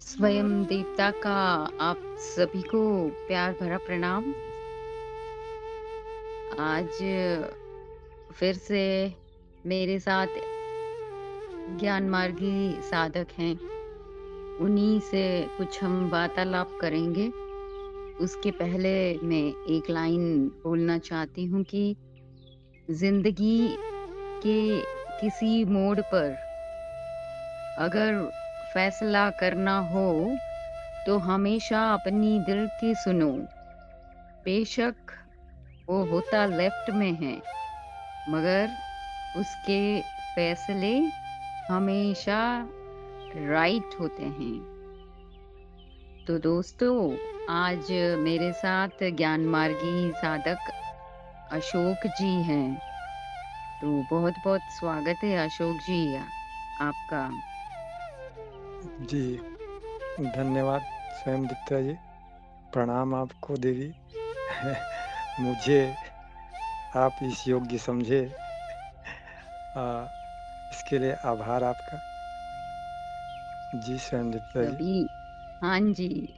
स्वयं देवता का आप सभी को प्यार भरा प्रणाम। आज फिर से मेरे साथ ज्ञान मार्गी साधक हैं। उन्हीं से कुछ हम वार्तालाप करेंगे। उसके पहले मैं एक लाइन बोलना चाहती हूँ कि जिंदगी के किसी मोड़ पर अगर फैसला करना हो तो हमेशा अपनी दिल की सुनो। बेशक वो होता लेफ्ट में है, मगर उसके फैसले हमेशा राइट होते हैं। तो दोस्तों, आज मेरे साथ ज्ञान मार्गी साधक अशोक जी हैं। तो बहुत बहुत स्वागत है अशोक जी आपका। जी, धन्यवाद स्वयं दत्ता जी। प्रणाम आपको देवी। मुझे आप इस योग्य समझे, अ, इसके लिए आभार आपका। जी, स्वयं दत्ता जी। सभी, हाँ जी,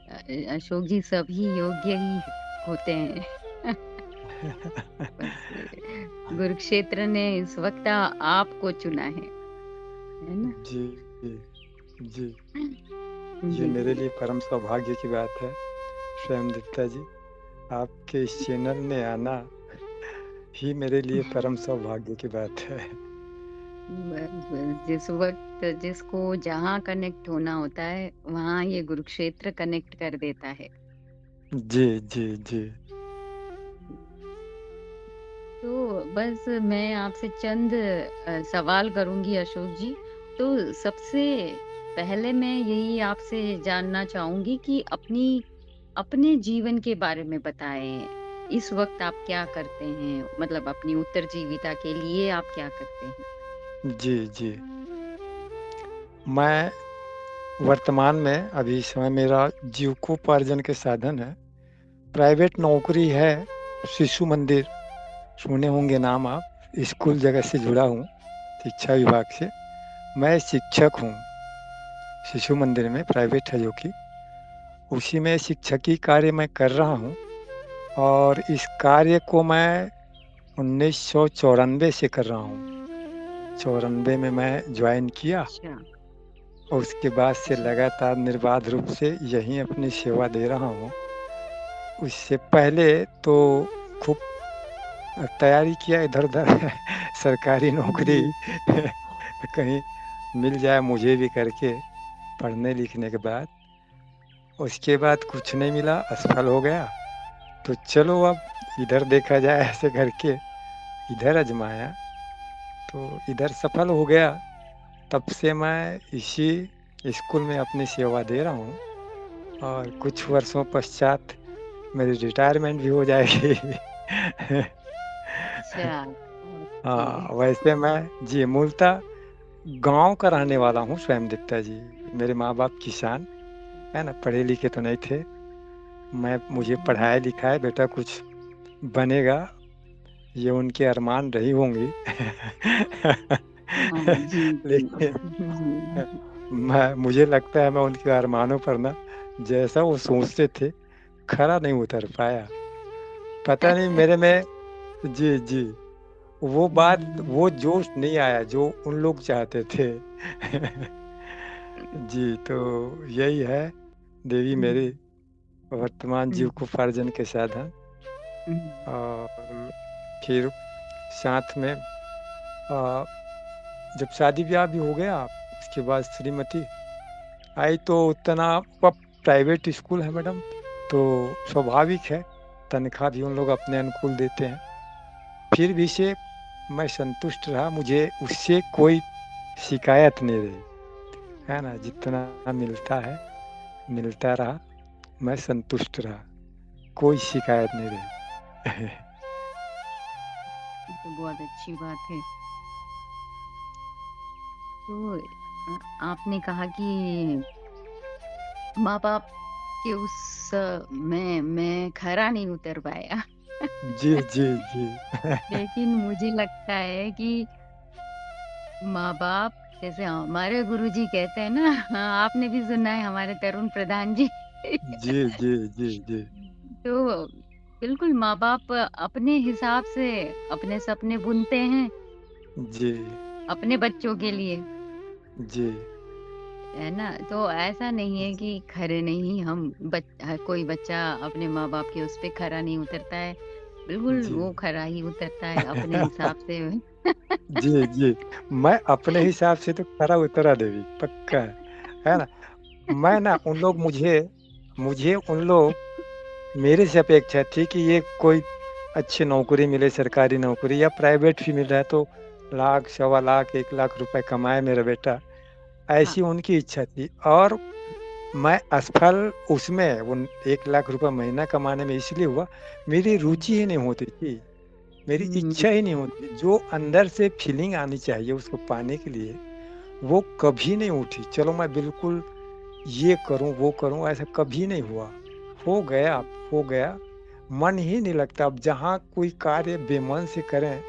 अशोक जी सभी योग्य ही होते हैं। बस गुरुक्षेत्र ने इस वक्त आपको चुना है ना? जी, जी। ये जी मेरे जी। लिए परम सौभाग्य की बात है, स्वयं दत्ता जी। आपके इस चैनल में आना ही मेरे लिए परम सौभाग्य की बात है। बस जिस वक्त जिसको जहाँ कनेक्ट होना होता है वहाँ ये कुरुक्षेत्र कनेक्ट कर देता है। जी, जी, जी। तो बस मैं आपसे चंद सवाल करूंगी अशोक जी। तो सबसे पहले मैं यही आपसे जानना चाहूंगी कि अपने जीवन के बारे में बताएं। इस वक्त आप क्या करते हैं? मतलब अपनी उत्तरजीविता के लिए आप क्या करते हैं? जी, जी। मैं वर्तमान में अभी इस समय मेरा जीविकोपार्जन के साधन है। प्राइवेट नौकरी है, शिशु मंदिर, सुने होंगे नाम आप, स्कूल जगह से जुड़ा हूँ, शिक्षा विभाग से। मैं शिक्षक हूँ, शिशु मंदिर में प्राइवेट है जो कि, उसी में शिक्षकी कार्य मैं कर रहा हूँ और इस कार्य को मैं 1994 से कर रहा हूँ। 94 में मैं जॉइन किया अच्छा। और उसके बाद से जी। लगातार निर्बाध रूप से यहीं अपनी सेवा दे रहा हूँ। उससे पहले तो खूब तैयारी किया इधर-उधर सरकारी नौकरी जी। कहीं मिल जाए मुझे भी करके पढ़ने-लिखने के बाद। उसके बाद कुछ नहीं मिला, असफल हो गया। तो चलो अब इधर देखा जाए ऐसे करके इधर आज़माया, तो इधर सफल हो गया। तब से मैं इसी स्कूल में अपनी सेवा दे रहा हूँ और कुछ वर्षों पश्चात मेरी रिटायरमेंट भी हो जाएगी। अच्छा। ओके। वैसे मैं जी, मूलतः गाँव का रहने वाला हूँ स्वयं दत्ता जी। मेरे माँ-बाप किसान, है ना? पढ़े-लिखे तो नहीं थे। मुझे हम्म। पढ़ाया-लिखाया, बेटा कुछ बनेगा, ये उनके अरमान रही होंगी। हाँ जी जी। लेकिन जी। मुझे लगता है मैं उनके अरमानों पर ना, जैसा वो सोचते थे, खरा नहीं उतर पाया। पता नहीं मेरे में जी, जी। वो बात, हम्म। वो जोश नहीं आया जो उन लोग चाहते थे। जी, तो यही है देवी मेरी हम्म। वर्तमान हम्म। जीविकोपार्जन के साधन। हम्म। और फिर साथ में जब शादी-ब्याह भी हो गया, उसके बाद श्रीमती आई तो उतना प्राइवेट स्कूल है मैडम, तो स्वाभाविक है, तनख्वाह भी उन लोग अपने अनुकूल देते हैं। फिर भी से मैं संतुष्ट रहा, मुझे उससे कोई शिकायत नहीं रही, है ना? जितना मिलता है, मिलता रहा, मैं संतुष्ट रहा, कोई शिकायत नहीं रही। ये तो बहुत अच्छी बात है। तो आपने कहा कि माँ बाप के मैं खरा नहीं उतर पाया। जी, जी, जी। लेकिन मुझे लगता है कि माँ बाप जैसे हमारे गुरुजी कहते हैं ना, हाँ, आपने भी सुना है हमारे तरुण प्रधान जी। जी, जी, जी, जी। तो बिल्कुल माँ बाप अपने हिसाब से अपने सपने बुनते हैं जी, अपने बच्चों के लिए, जी, है ना? तो ऐसा नहीं है कि खरे नहीं हम कोई बच्चा अपने माँ बाप के उस पे खरा नहीं उतरता है। बिल्कुल जी। वो खरा ही उतरता है अपने हिसाब से। जी, जी। मैं अपने हिसाब से तो खरा उतरा देवी, पक्का है ना? मैं ना उन लोग मुझे मुझे उन लोग मेरे से अपेक्षा थी कि ये कोई अच्छी नौकरी मिले, सरकारी नौकरी या प्राइवेट भी मिल रहा है तो लाख, सवा लाख, 1 लाख रुपए कमाए मेरा बेटा, हाँ। ऐसी उनकी इच्छा थी और मैं असफल उसमें उन 1 लाख रुपए महीना कमाने में इसलिए हुआ, मेरी रुचि ही नहीं होती थी, मेरी हुँ, इच्छा ही नहीं होती थी। जो अंदर से फीलिंग आनी चाहिए उसको पाने के लिए, वो कभी नहीं उठी। चलो मैं बिल्कुल ये करूँ, वो करूँ, ऐसा कभी नहीं हुआ। हो गया, हो गया, मन ही नहीं लगता। अब जहाँ कोई कार्य बेमन से करें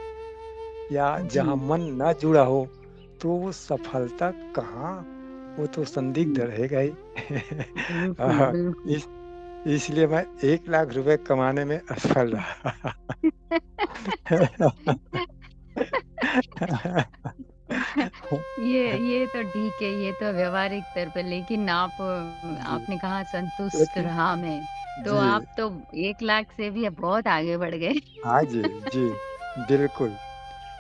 या जी। जहाँ मन ना जुड़ा हो, तो वो सफलता कहाँ, वो तो संदिग्ध हुँ, रहेगा ही। बिल्कुल, हाँ, बिल्कुल। इस इसलिए मैं 1 लाख रुपए कमाने में असफल रहा। ये तो ठीक है, ये तो व्यावहारिक स्तर पे, लेकिन जी, आपने कहा संतुष्ट लेकिन रहा मैं, तो जी, आप तो 1 लाख से भी बहुत आगे बढ़ गए। हाँ जी, जी, बिल्कुल।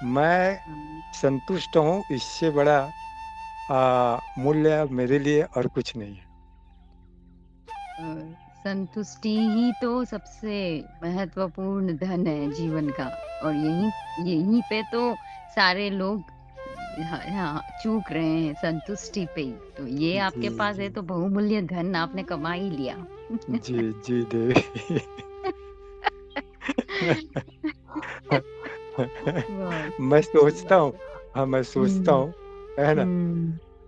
मैं हुँ, संतुष्ट हूँ, इससे बड़ा मूल्य मेरे लिए और कुछ नहीं है। अ, संतुष्टि ही तो सबसे महत्वपूर्ण धन है जीवन का, और यहीं यहीं पे तो सारे लोग हाँ, हाँ, चूक रहे हैं संतुष्टि पे ही। तो ये जी, आपके पास है जी। तो बहुमूल्य धन आपने कमा ही लिया। जी, जी, देवी। बहुत मैं अच्छी सोचता बात हूँ है। हाँ, मैं सोचता हुँ, हूँ, है ना?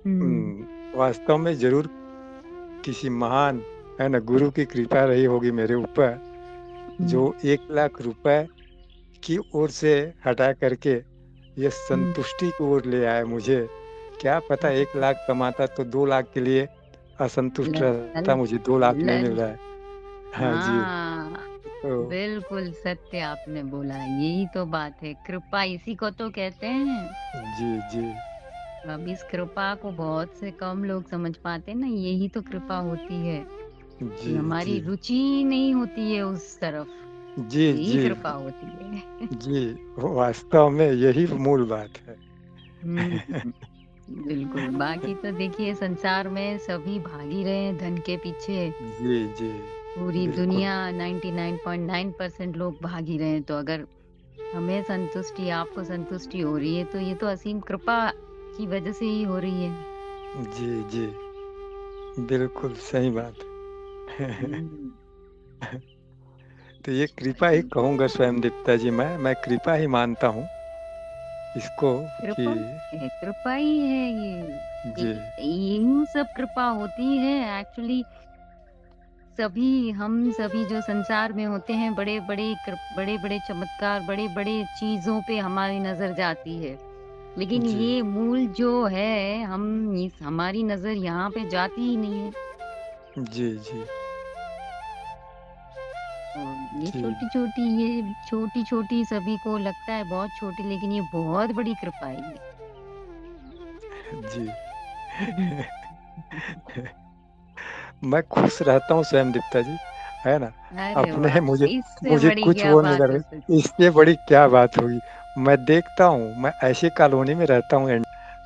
हुँ, हुँ, वास्तव में ज़रूर किसी महान, है ना, गुरु की कृपा रही होगी मेरे ऊपर, हुँ, जो 1 लाख रुपए की ओर से हटा करके ये हुँ, संतुष्टि की ओर ले आए मुझे। क्या पता 1 लाख कमाता तो 2 लाख के लिए असंतुष्ट लल रहता, मुझे 2 लाख नहीं मिल लल रहा है। हाँ जी, हाँ, तो बिल्कुल सत्य आपने बोला, यही तो बात है, कृपा इसी को तो कहते हैं। जी, जी। अब इस कृपा को बहुत से कम लोग समझ पाते हैं ना, यही तो कृपा होती है, जी, कि हमारी जी। रुचि नहीं होती है उस तरफ, जी, यही जी, कृपा होती है। जी, वास्तव में यही मूल बात है। हुँ, बिल्कुल, बाकी तो देखिए संसार में सभी भाग ही रहे हैं धन के पीछे, जी, जी, पूरी बिल्कुल। दुनिया 99.9% लोग भाग ही रहे हैं, तो अगर हमें संतुष्टि, आपको संतुष्टि हो रही है, तो ये तो असीम कृपा की वजह से ही हो रही है। जी, जी, बिल्कुल सही बात है। हुँ, तो ये कृपा ही कहूँगा स्वयं दीप्ता जी मैं कृपा ही मानता हूँ इसको कि कृपा है, कृपा ही है ये। जी, यही सब कृपा होती है एक्चुअली। हम सभी जो संसार में होते हैं, बड़े-बड़े चमत्कार, बड़े-बड़े चीज़ों पे हमारी नज़र जाती है। लेकिन जी, ये मूल जो है, हम इस हमारी नज़र यहाँ पे जाती ही नहीं है। जी, जी, जी, ये छोटी-छोटी सभी को लगता है बहुत छोटी, लेकिन ये बहुत बड़ी कृपा है ये। जी। हुँ। मैं खुश रहता हूँ स्वयं दीप्ता जी, है ना? अरे अपने वाह! मुझे इससे मुझे बड़ी कुछ क्या वो नहीं बात कर हो रहे, सकती। इससे बड़ी क्या बात होगी। मैं देखता हूँ, मैं ऐसी कॉलोनी में रहता हूँ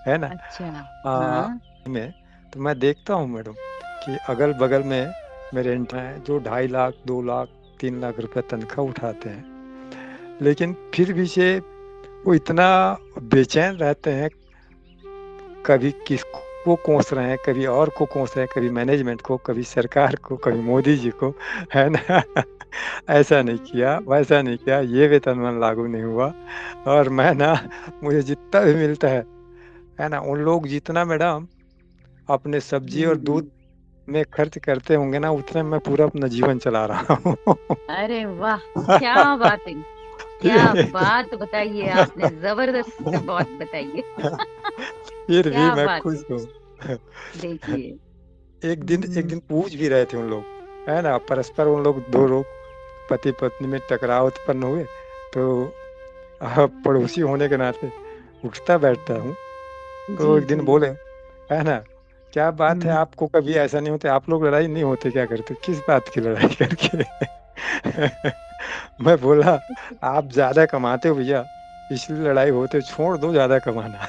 है ना? अच्छा, अ, हाँ। में तो मैं देखता हूँ मैडम कि अगल-बगल में मेरे हैं जो 2.5 लाख, 2 लाख, 3 लाख रुपए तनख्वाह उठाते हैं। लेकिन फिर भी से वो इतना बेचैन रहते हैं, कभी किसको कोस रहे हैं, कभी और को कोस रहे हैं, कभी मैनेजमेंट को, कभी सरकार को, कभी मोदी जी को, है ना? ऐसा नहीं किया, वैसा नहीं किया, ये वेतन-मान लागू नहीं हुआ और मैं ना मुझे जितना भी मिलता है ना? उन लोग जितना मैडम अपने सब्ज़ी और दूध हुँ। में खर्च करते होंगे ना, उतने में पूरा अपना जीवन चला रहा हूँ। अरे वाह! क्या बात है! क्या ये बात बताई है आपने, ज़बरदस्त बात बताई है। फिर भी क्या मैं बात खुश है! हूँ। देखिए। एक हुँ, दिन पूछ भी रहे थे उन लोग, है ना? परस्पर उन लोग 2 लोग पति-पत्नी में टकराव उत्पन्न हुए, तो पड़ोसी होने के नाते उठता-बैठता हूँ, तो जी, एक दिन जी। बोले, है ना? क्या बात है हुँ। आपको कभी ऐसा नहीं होता, आप लोग लड़ाई नहीं होते क्या करते? किस बात की लड़ाई करके? मैं बोला, आप ज़्यादा कमाते हो भैया, इसलिए लड़ाई होते, छोड़ दो ज़्यादा कमाना।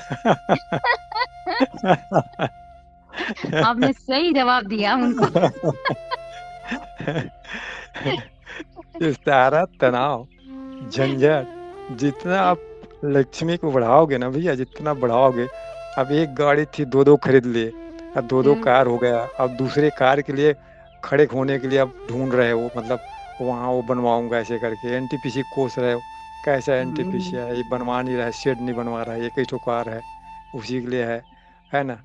आपने सही जवाब दिया उनको। ये सारा तनाव, झंझट, जितना आप लक्ष्मी को बढ़ाओगे ना भैया, जितना बढ़ाओगे, अब एक गाड़ी थी 2-2 खरीद लिए, अब 2-2 हुँ, कार हो गया, अब दूसरे कार के लिए खड़े होने के लिए अब ढूँढ रहे हो, मतलब वहाँ वो बनवाऊँगा ऐसे करके, एनटीपीसी कोस रहे हो, कैसा एनटीपीसी हुँ। है, ये बनवा नहीं रहा है, शेड नहीं बनवा रहा है, एक ही ठो कार है, उसी के लिए है ना?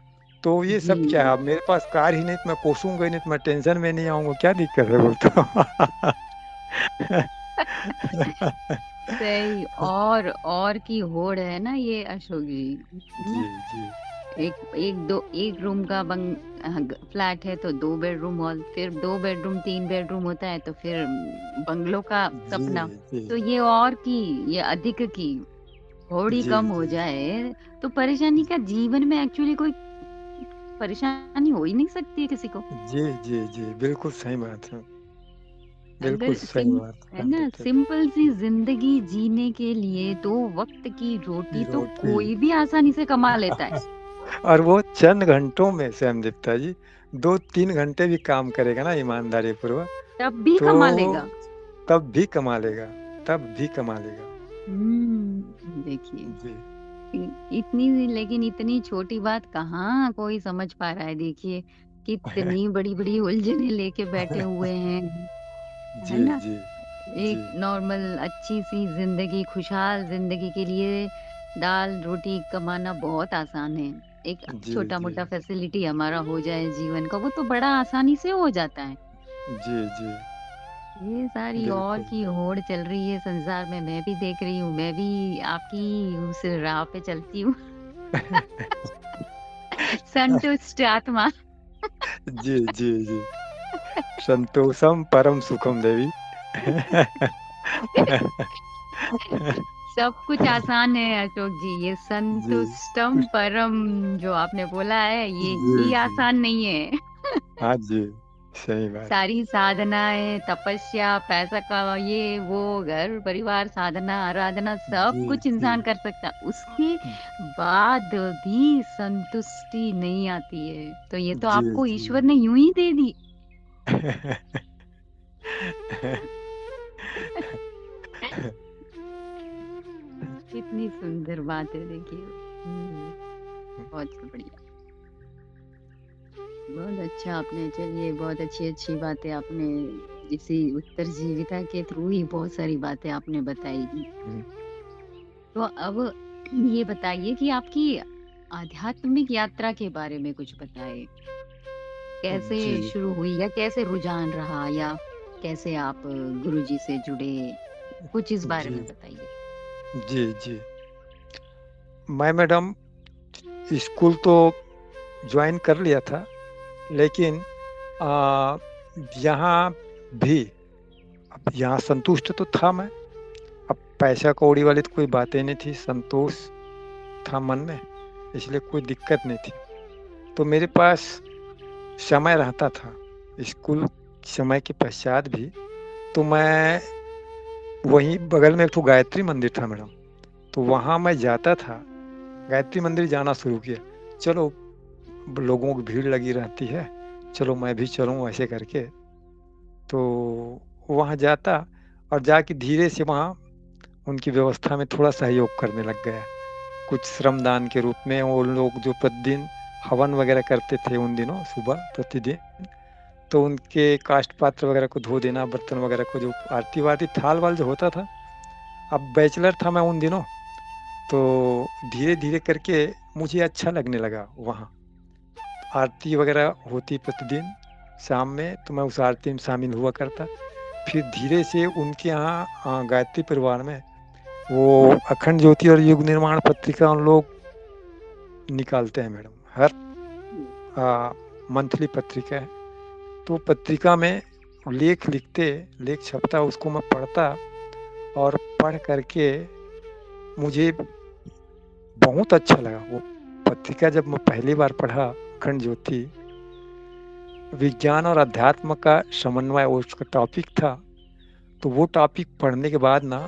तो ये सब क्या है, जी, अब मेरे पास कार ही नहीं तो मैं कोसूँगा ही नहीं, तो मैं टेंशन में नहीं आऊँगा, क्या दिक्कत है बोलता हूँ। सही और की होड़ है ना ये अशोक जी, है जी, ना? जी। एक रूम का फ्लैट है तो 2 बेडरूम हॉल, फिर 2 बेडरूम 3 बेडरूम होता है तो फिर बंगलो का जी, सपना। जी। तो ये अधिक की थोड़ी जी, कम हो जी। जाए तो परेशानी का जीवन में एक्चुअली कोई परेशानी हो ही नहीं सकती है किसी को। जी, जी, जी। बिल्कुल सही बात है। बिल्कुल अगर सही बात है कहा ना बेटे। सिंपल सी जिंदगी जीने के लिए 2 वक्त की रोटी तो रोटी कोई भी आसानी से कमा लेता है। और वो चंद घंटों में सैमदत्ता जी 2-3 घंटे भी काम करेगा ना ईमानदारी पूर्वक, तब भी तो कमा लेगा। तब भी कमा लेगा, तब भी कमा लेगा। देखिए जी। इतनी लेकिन इतनी छोटी बात कहाँ कोई समझ पा रहा है देखिए कितनी बड़ी-बड़ी उलझनें लेके बैठे हुए हैं, है जी, ना? जी। जी। एक नॉर्मल अच्छी-सी ज़िंदगी, खुशहाल ज़िंदगी के लिए दाल-रोटी कमाना बहुत आसान है। एक जी, जी। छोटा-मोटा फैसिलिटी हमारा हो जाए जीवन का, वो तो बड़ा आसानी से हो जाता है। जी, जी। ये सारी और बिल्कुल। की होड़ चल रही है संसार में, मैं भी देख रही हूँ, मैं भी आपकी उस राह पे चलती हूँ। संतुष्ट आत्मा। जी, जी, जी। संतोषम परम सुखम देवी। सब कुछ आसान है अशोक जी, ये जी। संतुष्टम परम जो आपने बोला है, ये जी, ही जी। आसान नहीं है। हाँ जी, सही बात है। सारी साधनाएँ, तपस्या, पैसा का ये वो, घर परिवार, साधना, आराधना सब जी, कुछ जी। इंसान कर सकता है। उसके बाद भी संतुष्टि नहीं आती है। तो ये तो जी, आपको जी। ईश्वर ने यूँ ही दे दी। कितनी सुंदर बात है देखिए। बहुत बढ़िया। बहुत अच्छा आपने चलिए बहुत अच्छी-अच्छी बातें आपने इसी उत्तरजीविता के थ्रू ही बहुत सारी बातें आपने बताई। हुँ, तो अब ये बताइए कि आपकी आध्यात्मिक यात्रा के बारे में कुछ बताएँ। कैसे जी, शुरू हुई या कैसे रुझान रहा या कैसे आप गुरुजी से जुड़े? कुछ इस बारे जी, में बताइए। जी, जी। मैं मैडम स्कूल तो जॉइन कर लिया था, लेकिन अ, यहाँ भी अब यहाँ संतुष्ट तो था मैं, अब पैसा कौड़ी वाली तो कोई बातें नहीं थी, संतोष था मन में, इसलिए कोई दिक्कत नहीं थी। तो मेरे पास समय रहता था, स्कूल समय के पश्चात भी, तो मैं वहीं बगल में एक ठो गायत्री मंदिर था मैडम, तो वहाँ मैं जाता था, गायत्री मंदिर जाना शुरू किया। चलो लोगों की भीड़ लगी रहती है, चलो मैं भी चलूँ ऐसे करके, तो वहाँ जाता और जाके धीरे से वहाँ उनकी व्यवस्था में थोड़ा सहयोग करने लग गया। कुछ श्रमदान के रूप में वो लोग जो प्रतिदिन हवन वगैरह करते थे उन दिनों सुबह प्रतिदिन, तो उनके काष्ठ पात्र वगैरह को धो देना, बर्तन वगैरह को जो आरती-वारती थाल-वाल जो होता था, अब बैचलर था मैं उन दिनों, तो धीरे-धीरे करके मुझे अच्छा लगने लगा वहाँ। आरती वगैरह होती प्रतिदिन शाम में, तो मैं उस आरती में शामिल हुआ करता। फिर धीरे से उनके यहाँ गायत्री परिवार में वो अखंड ज्योति और युग निर्माण पत्रिका उन लोग निकालते हैं मैडम, हर हुँ, मंथली पत्रिका है, तो पत्रिका में लेख लिखते, लेख छपता, उसको मैं पढ़ता, और पढ़ करके मुझे बहुत अच्छा लगा। वो पत्रिका जब मैं पहली बार पढ़ा, अखंड ज्योति, विज्ञान और अध्यात्म का समन्वय वो उसका टॉपिक था। तो वो टॉपिक पढ़ने के बाद ना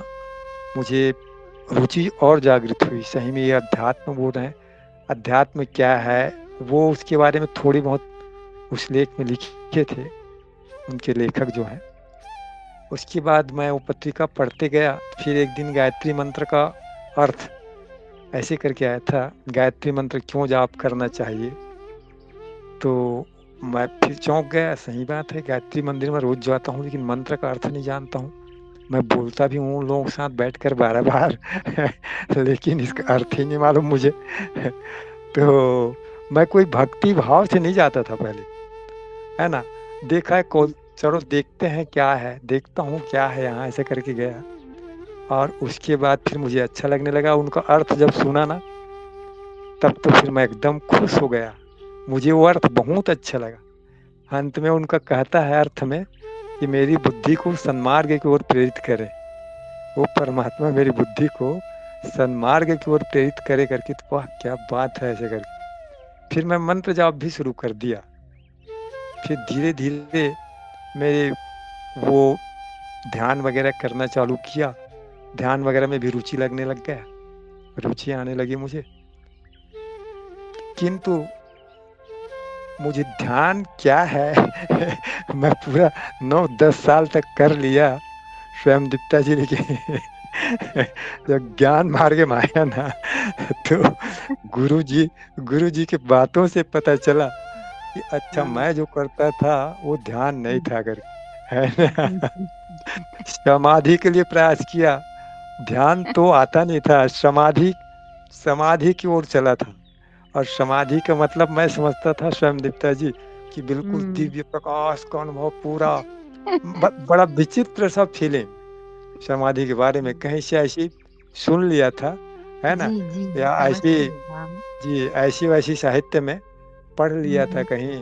मुझे रुचि और जागृत हुई, सही में ये अध्यात्म बोल रहे हैं, अध्यात्म क्या है, वो उसके बारे में थोड़ी बहुत उस लेख में लिखे थे उनके लेखक जो हैं। उसके बाद मैं वो पत्रिका पढ़ते गया, फिर एक दिन गायत्री मंत्र का अर्थ ऐसे करके आया था, गायत्री मंत्र क्यों जाप करना चाहिए। तो मैं फिर चौंक गया, सही बात है, गायत्री मंदिर में रोज जाता हूँ लेकिन मंत्र का अर्थ नहीं जानता हूँ। मैं बोलता भी हूँ उन लोगों के साथ बैठकर बार-बार लेकिन इसका अर्थ ही नहीं मालूम मुझे। तो मैं कोई भक्ति भाव से नहीं जाता था पहले, है ना? देखा है को हुँ, चलो देखते हैं क्या है, देखता हूँ क्या है यहाँ, ऐसे करके गया। और उसके बाद फिर मुझे अच्छा लगने लगा, उनका अर्थ जब सुना ना, तब तो फिर मैं एकदम खुश हो गया। मुझे वो अर्थ बहुत अच्छा लगा। अंत में उनका कहता है अर्थ में कि मेरी बुद्धि को सन्मार्ग की ओर प्रेरित करे। वो परमात्मा मेरी बुद्धि को सन्मार्ग की ओर प्रेरित करे करके, तो वाह क्या बात है, ऐसे करके। फिर मैं मंत्र जाप भी शुरू कर दिया। फिर धीरे-धीरे मेरे वो ध्यान वगैरह करना चालू किया। ध्यान वगैरह में भी रुचि लगने लग गया, रुचि आने लगी मुझे। किंतु मुझे ध्यान क्या है मैं पूरा 9-10 साल तक कर लिया स्वयं दीप्ता जी, लेकिन जब ज्ञान मार्ग में आया ना, तो गुरुजी गुरुजी की बातों से पता चला कि अच्छा हाँ, मैं जो करता था वो ध्यान नहीं हुँ, था करके, है हुँ, ना? हुँ, समाधि के लिए प्रयास किया, ध्यान तो आता नहीं था, समाधि समाधि की ओर चला था। और समाधि का मतलब मैं समझता था स्वयं दीप्ता जी कि बिल्कुल हुँ, दिव्य प्रकाश का अनुभव पूरा, बड़ा विचित्र सा फीलिंग समाधि के बारे में कहीं से ऐसी सुन लिया था, है ना? जी, जी, या ऐसी, समझती हूँ, हाँ। जी, ऐसी-वैसी साहित्य में पढ़ लिया था हुँ, कहीं।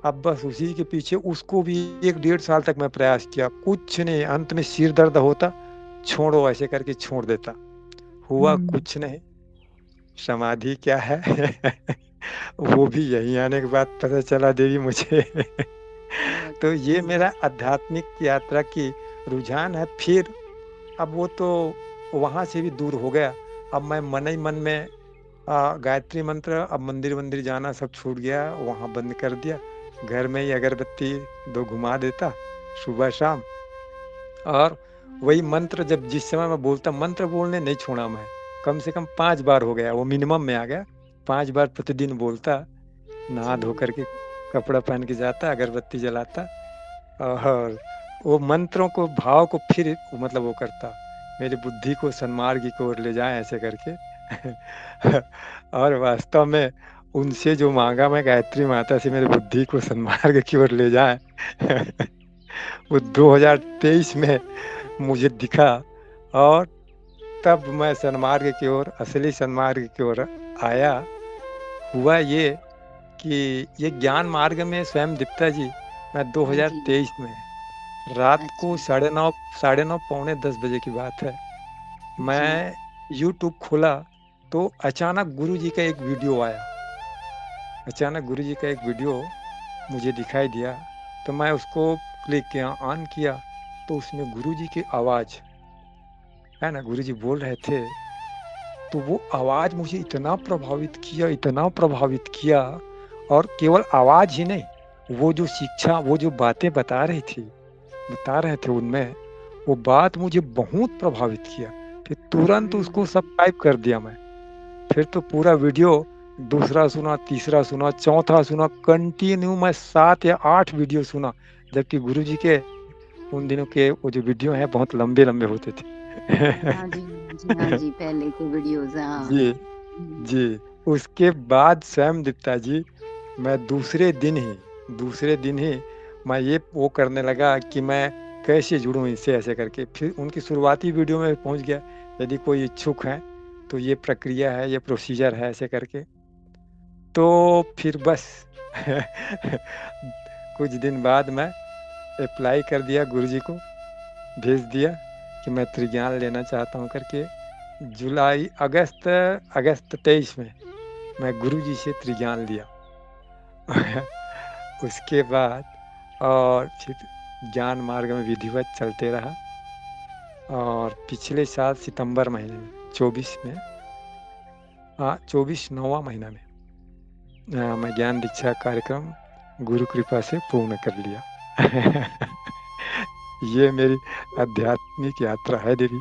अब बस उसी के पीछे, उसको भी 1 डेढ़ साल तक मैं प्रयास किया, कुछ नहीं, अंत में सिर दर्द होता, छोड़ो ऐसे करके छोड़ देता। हुआ हुँ, कुछ नहीं, समाधि क्या है वो भी यहीं आने के बाद पता चला देवी मुझे। बहुत तो ये हुँ, मेरा आध्यात्मिक यात्रा की रुझान है। फिर अब वो तो वहाँ से भी दूर हो गया। अब मैं मन ही मन में गायत्री मंत्र, अब मंदिर-वंदिर जाना सब छूट गया, वहाँ बंद कर दिया। घर में ही अगरबत्ती 2 घुमा देता सुबह-शाम, और वही मंत्र जब जिस समय मैं बोलता, मंत्र बोलने नहीं छोड़ा मैं। कम से कम 5 बार हो गया, वो मिनिमम में आ गया। 5 बार प्रतिदिन बोलता, नहा धो जी, कर के कपड़ा पहन के जाता, अगरबत्ती जलाता, और वो मंत्रों को, भाव को फिर मतलब वो करता, मेरी बुद्धि को सन्मार्ग की ओर ले जाएँ ऐसे करके। और वास्तव में उनसे जो माँगा मैं गायत्री माता से, मेरी बुद्धि को सन्मार्ग की ओर ले जाएँ, वो 2023 में मुझे दिखा, और तब मैं सन्मार्ग की ओर, असली सन्मार्ग की ओर आया। हुआ ये कि ये ज्ञान मार्ग में स्वयं दीप्ता जी, मैं हाँ जी, 2023 में रात को अच्छा, साढ़े 9 पौने 10 बजे की बात है। जी, मैं यूट्यूब खोला, तो अचानक गुरुजी का एक वीडियो आया। अचानक गुरुजी का एक वीडियो मुझे दिखाई दिया, तो मैं उसको क्लिक किया, ऑन किया, तो उसमें गुरुजी की आवाज़, है ना? गुरुजी बोल रहे थे, तो वो आवाज़ मुझे इतना प्रभावित किया, और केवल आवाज़ ही नहीं, वो जो शिक्षा, वो जो बातें बता रहे थे उनमें, वो बात मुझे बहुत प्रभावित किया। फिर तुरंत हुँ, उसको सब्सक्राइब कर दिया मैं। फिर तो पूरा वीडियो दूसरा सुना, तीसरा सुना, चौथा सुना, कंटिन्यू मैं 7 या 8 वीडियो सुना। जबकि गुरुजी के उन दिनों के वो जो वीडियो हैं बहुत लंबे-लंबे होते थे। हाँ जी, हाँ जी, हाँ जी, पहले के वीडियोज़ हाँ। जी, हुँ, जी। उसके बाद स्वयं दीप्ता जी, मैं दूसरे दिन ही मैं ये वो करने लगा कि मैं कैसे जुड़ूँ इनसे, ऐसे करके। फिर उनकी शुरुआती वीडियो में पहुँच गया, यदि कोई इच्छुक हैं, तो ये प्रक्रिया है, ये प्रोसीजर है, ऐसे करके। तो फिर बस कुछ दिन बाद मैं अप्लाई कर दिया, गुरुजी को भेज दिया कि मैं त्रिज्ञान लेना चाहता हूँ करके। अगस्त अगस्त 23 में मैं गुरुजी से त्रिज्ञान लिया। उसके बाद और फिर ज्ञान मार्ग में विधिवत चलते रहा, और पिछले साल सितंबर महीने में 24 में 24 9वां महीना में मैं ज्ञान दीक्षा कार्यक्रम गुरु कृपा से पूर्ण कर लिया। ये मेरी आध्यात्मिक यात्रा है देवी।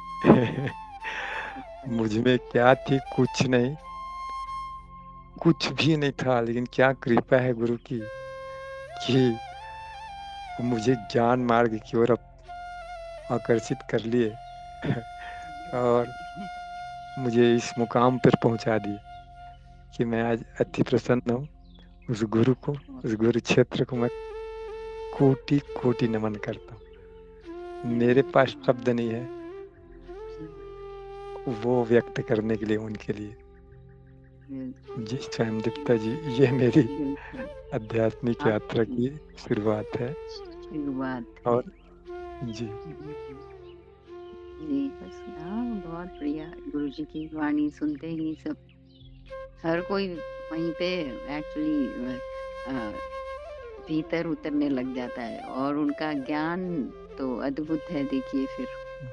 मुझ में क्या थी? कुछ नहीं, कुछ भी नहीं था, लेकिन क्या कृपा है गुरु की कि मुझे ज्ञान मार्ग की ओर आकर्षित कर लिए और मुझे इस मुकाम पर पहुंचा दिए कि मैं आज अति प्रसन्न हूँ। उस गुरु को, उस गुरु क्षेत्र को मैं कोटि कोटि नमन करता हूँ। मेरे पास शब्द नहीं है वो व्यक्त करने के लिए उनके लिए। जी स्वयं दीप्ता जी, ये मेरी आध्यात्मिक यात्रा की शुरुआत है। और जी जी बस बहुत बढ़िया। गुरु जी की वाणी सुनते ही सब हर कोई वहीं पे एक्चुअली भीतर उतरने लग जाता है, और उनका ज्ञान तो अद्भुत है। देखिए फिर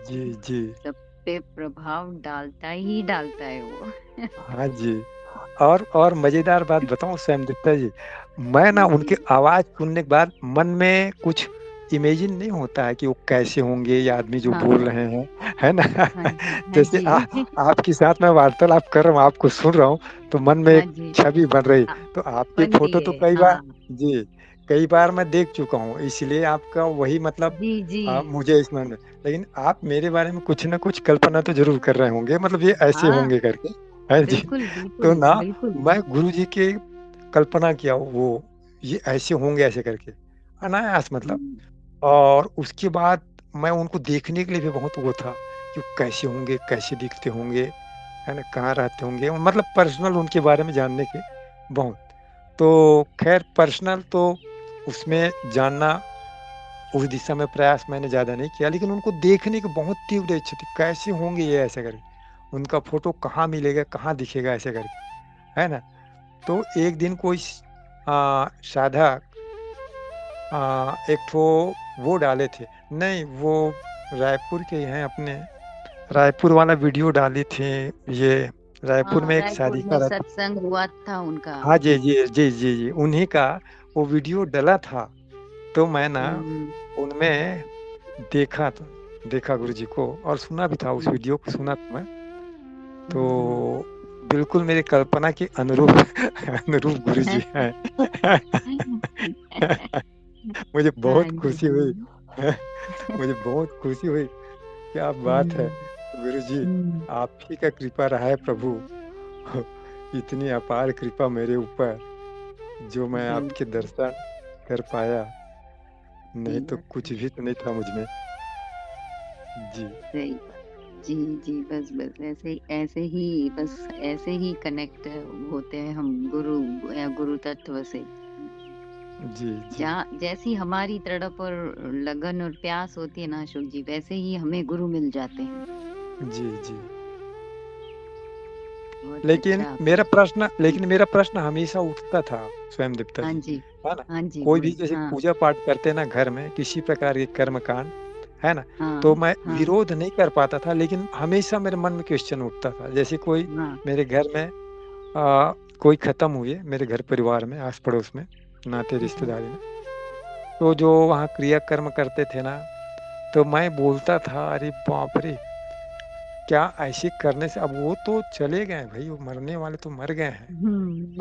जी जी सब पे प्रभाव डालता ही डालता है वो। हाँ जी। और मजेदार बात बताऊं स्वयं दत्ता जी, मैं ना उनकी आवाज सुनने के बाद मन में कुछ इमेजिन नहीं होता है कि वो कैसे होंगे, ये आदमी जो हाँ, बोल रहे हैं, है ना? हाँ जी, हाँ जैसे जी। आपके साथ मैं वार्तालाप कर रहा हूँ, आपको सुन रहा हूँ, तो मन में हाँ एक जी, छवि बन रही। हाँ, तो आपके बनती फोटो तो है। कई बार, हाँ जी, कई बार मैं देख चुका हूँ, इसलिए आपका वही मतलब जी जी। मुझे इसमें, लेकिन आप मेरे बारे में कुछ ना कुछ कल्पना तो जरूर कर रहे होंगे, मतलब ये ऐसे हाँ, होंगे करके, है जी। बिल्कुल तो बिल्कुल ना बिल्कुल। मैं गुरुजी के कल्पना किया, वो ये ऐसे होंगे ऐसे करके, अनायास मतलब। हम्म, और उसके बाद मैं उनको देखने के लिए भी बहुत वो था कि वो कैसे होंगे, कैसे दिखते होंगे, है ना, कहाँ रहते होंगे, मतलब पर्सनल उनके बारे में जानने के बहुत। तो खैर पर्सनल तो उसमें जानना, उस दिशा में प्रयास मैंने ज़्यादा नहीं किया, लेकिन उनको देखने की बहुत तीव्र इच्छा थी, कैसे होंगे ये ऐसे करके, उनका फ़ोटो कहाँ मिलेगा, कहाँ दिखेगा ऐसे करके, है ना? तो एक दिन कोई साधक एक ठो वो डाले थे, नहीं वो रायपुर के ही हैं अपने, रायपुर वाला वीडियो डाली थी ये, रायपुर हाँ, में एक रायपुर शादी का में रहता। सत्संग हुआ था उनका। हाँ जी, जी, जी, जी, जी, उन्हीं का वो वीडियो डला था। तो मैं ना हम्म, उनमें देखा था, देखा गुरुजी को, और सुना भी था, उस हम्म, वीडियो को सुना था मैं। हम्म। तो बिल्कुल मेरी कल्पना के अनुरूप अनुरूप गुरुजी हैं। मुझे हाँ बहुत खुशी हुई। जी। मुझे बहुत खुशी हुई, क्या बात है! हम्म, गुरुजी, हम्म, आप ही का कृपा रहा है प्रभु। इतनी अपार कृपा मेरे ऊपर, जो मैं आपके बिल्कुल दर्शन कर पाया, नहीं सही तो बात कुछ है। भी तो नहीं था मुझ में। जी, सही बात। जी जी, बस बस ऐसे ही बस ऐसे ही कनेक्ट होते हैं हम गुरु या गुरु तत्व से। जी, जी, जहाँ जैसी हमारी तड़प और लगन और प्यास होती है ना अशोक जी, वैसे ही हमें गुरु मिल जाते हैं। जी, जी। बहुत अच्छा आपने। लेकिन मेरा प्रश्न हमेशा उठता था स्वयं दीप्ता हाँ जी, जी, है ना? हाँ जी, कोई भी बोल जैसे हाँ, पूजा पाठ करते हैं ना घर में, किसी प्रकार के कर्म कांड, है ना? तो हाँ, मैं हाँ, विरोध नहीं कर पाता था, लेकिन हमेशा मेरे मन में क्वेश्चन उठता था। जैसे कोई हाँ, मेरे घर में कोई खत्म हुए, मेरे घर परिवार में, आस-पड़ोस में, नाते हम्म, रिश्तेदारी में, तो जो वहाँ क्रियाकर्म करते थे ना, तो मैं बोलता था, "अरे बाप रे! क्या ऐसे करने से, अब वो तो चले गए हैं भई, वो मरने वाले तो मर गए हैं।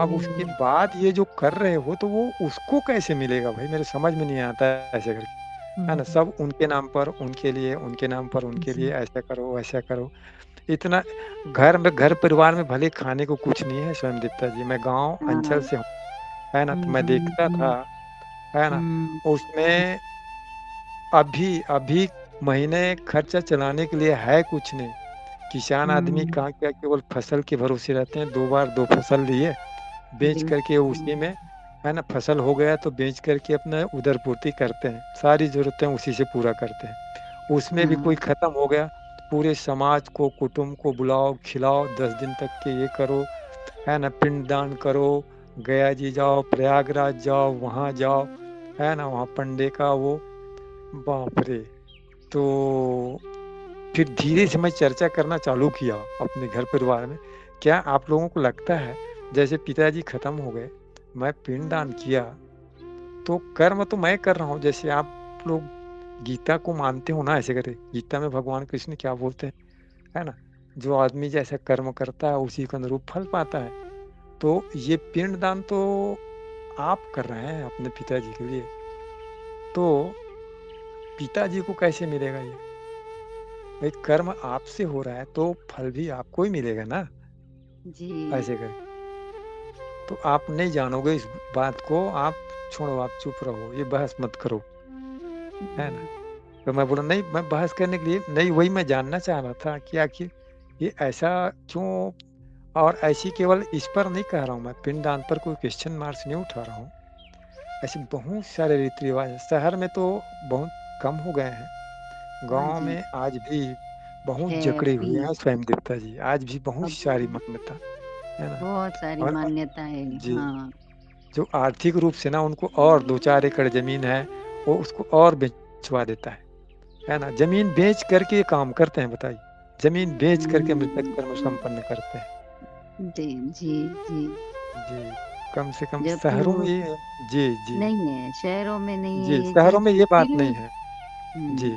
अब उसके हम्म, बाद ये जो कर रहे हो, तो वो उसको कैसे मिलेगा भाई? मेरे समझ में नहीं आता है ऐसे करके, है ना? हम्म, सब उनके नाम पर, उनके लिए, उनके नाम पर, उनके लिए, जी, ऐसा करो, वैसा करो। इतना घर परिवार में भले खाने को कुछ नहीं है स्वयं दीप्ता जी, मैं गाँव अंचल हाँ, से हूँ, है ना? तो मैं देखता था, हम्म, है ना? हम्म, उसमें अभी महीने खर्चा चलाने के लिए है कुछ नहीं। किसान आदमी हम्म, कहाँ क्या केवल फसल के भरोसे रहते हैं, 2 बार 2 फसल लिए, बेच करके उसी बिल्कुल। में, है ना, फसल हो गया तो बेच करके अपना उदरपूर्ति करते हैं, सारी ज़रूरतें उसी से पूरा करते हैं। उसमें भी कोई हाँ, ख़त्म हो गया, पूरे समाज को, कुटुंब को बुलाओ, खिलाओ, 10 दिन तक के ये करो, है ना, पिंडदान करो, गया जी जाओ, प्रयागराज जाओ, वहाँ जाओ, है ना, वहाँ पंडे का वो, बाप रे! तो फिर धीरे से मैं चर्चा करना चालू किया अपने घर परिवार में। क्या आप लोगों को लगता है जैसे पिताजी खत्म हो गए, मैं पिंडदान किया, तो कर्म तो मैं कर रहा हूँ, जैसे आप लोग गीता को मानते हो ना, ऐसे करके गीता में भगवान कृष्ण क्या बोलते हैं, है ना? जो आदमी जैसा कर्म करता है उसी के अनुरूप फल पाता है। तो ये पिंडदान तो आप कर रहे हैं अपने पिताजी के लिए, तो पिताजी को कैसे मिलेगा ये? भाई कर्म आपसे हो रहा है तो फल भी आपको ही मिलेगा ना, जी। ऐसे करके। तो आप नहीं जानोगे इस बात को, आप छोड़ो, आप चुप रहो, ये बहस मत करो, है ना? तो मैं बोला नहीं, मैं बहस करने के लिए नहीं, वही मैं जानना चाह रहा था कि आखिर ये ऐसा क्यों, और ऐसी केवल इस पर नहीं कह रहा हूँ मैं, पिंडदान पर कोई क्वेश्चन मार्क्स नहीं उठा रहा हूँ। ऐसे बहुत सारे रीति-रिवाज हैं, शहर में तो बहुत कम हो गए हैं। हाँ गाँव जी, में आज भी बहुत है जकड़े अभी, हुए हैं स्वयं देवता जी, आज भी बहुत अभी सारी मान्यता, है ना? बहुत सारी और मान्यता है। जी, हाँ, जो आर्थिक रूप से ना उनको और 2-4 एकड़ ज़मीन है, वो उसको और बेचवा देता है ना? ज़मीन बेच कर के ये काम करते हैं बताइए। ज़मीन बेच कर के मृतक हुँ, कर्म संपन्न करते हैं। जी, जी, जी। जी, कम से कम जबकि शहरों में वो ये, जी, जी, नहीं है, शहरों में नहीं है जी, ये शहरों चीज़। में ये बात फिर नहीं है। हुँ, जी,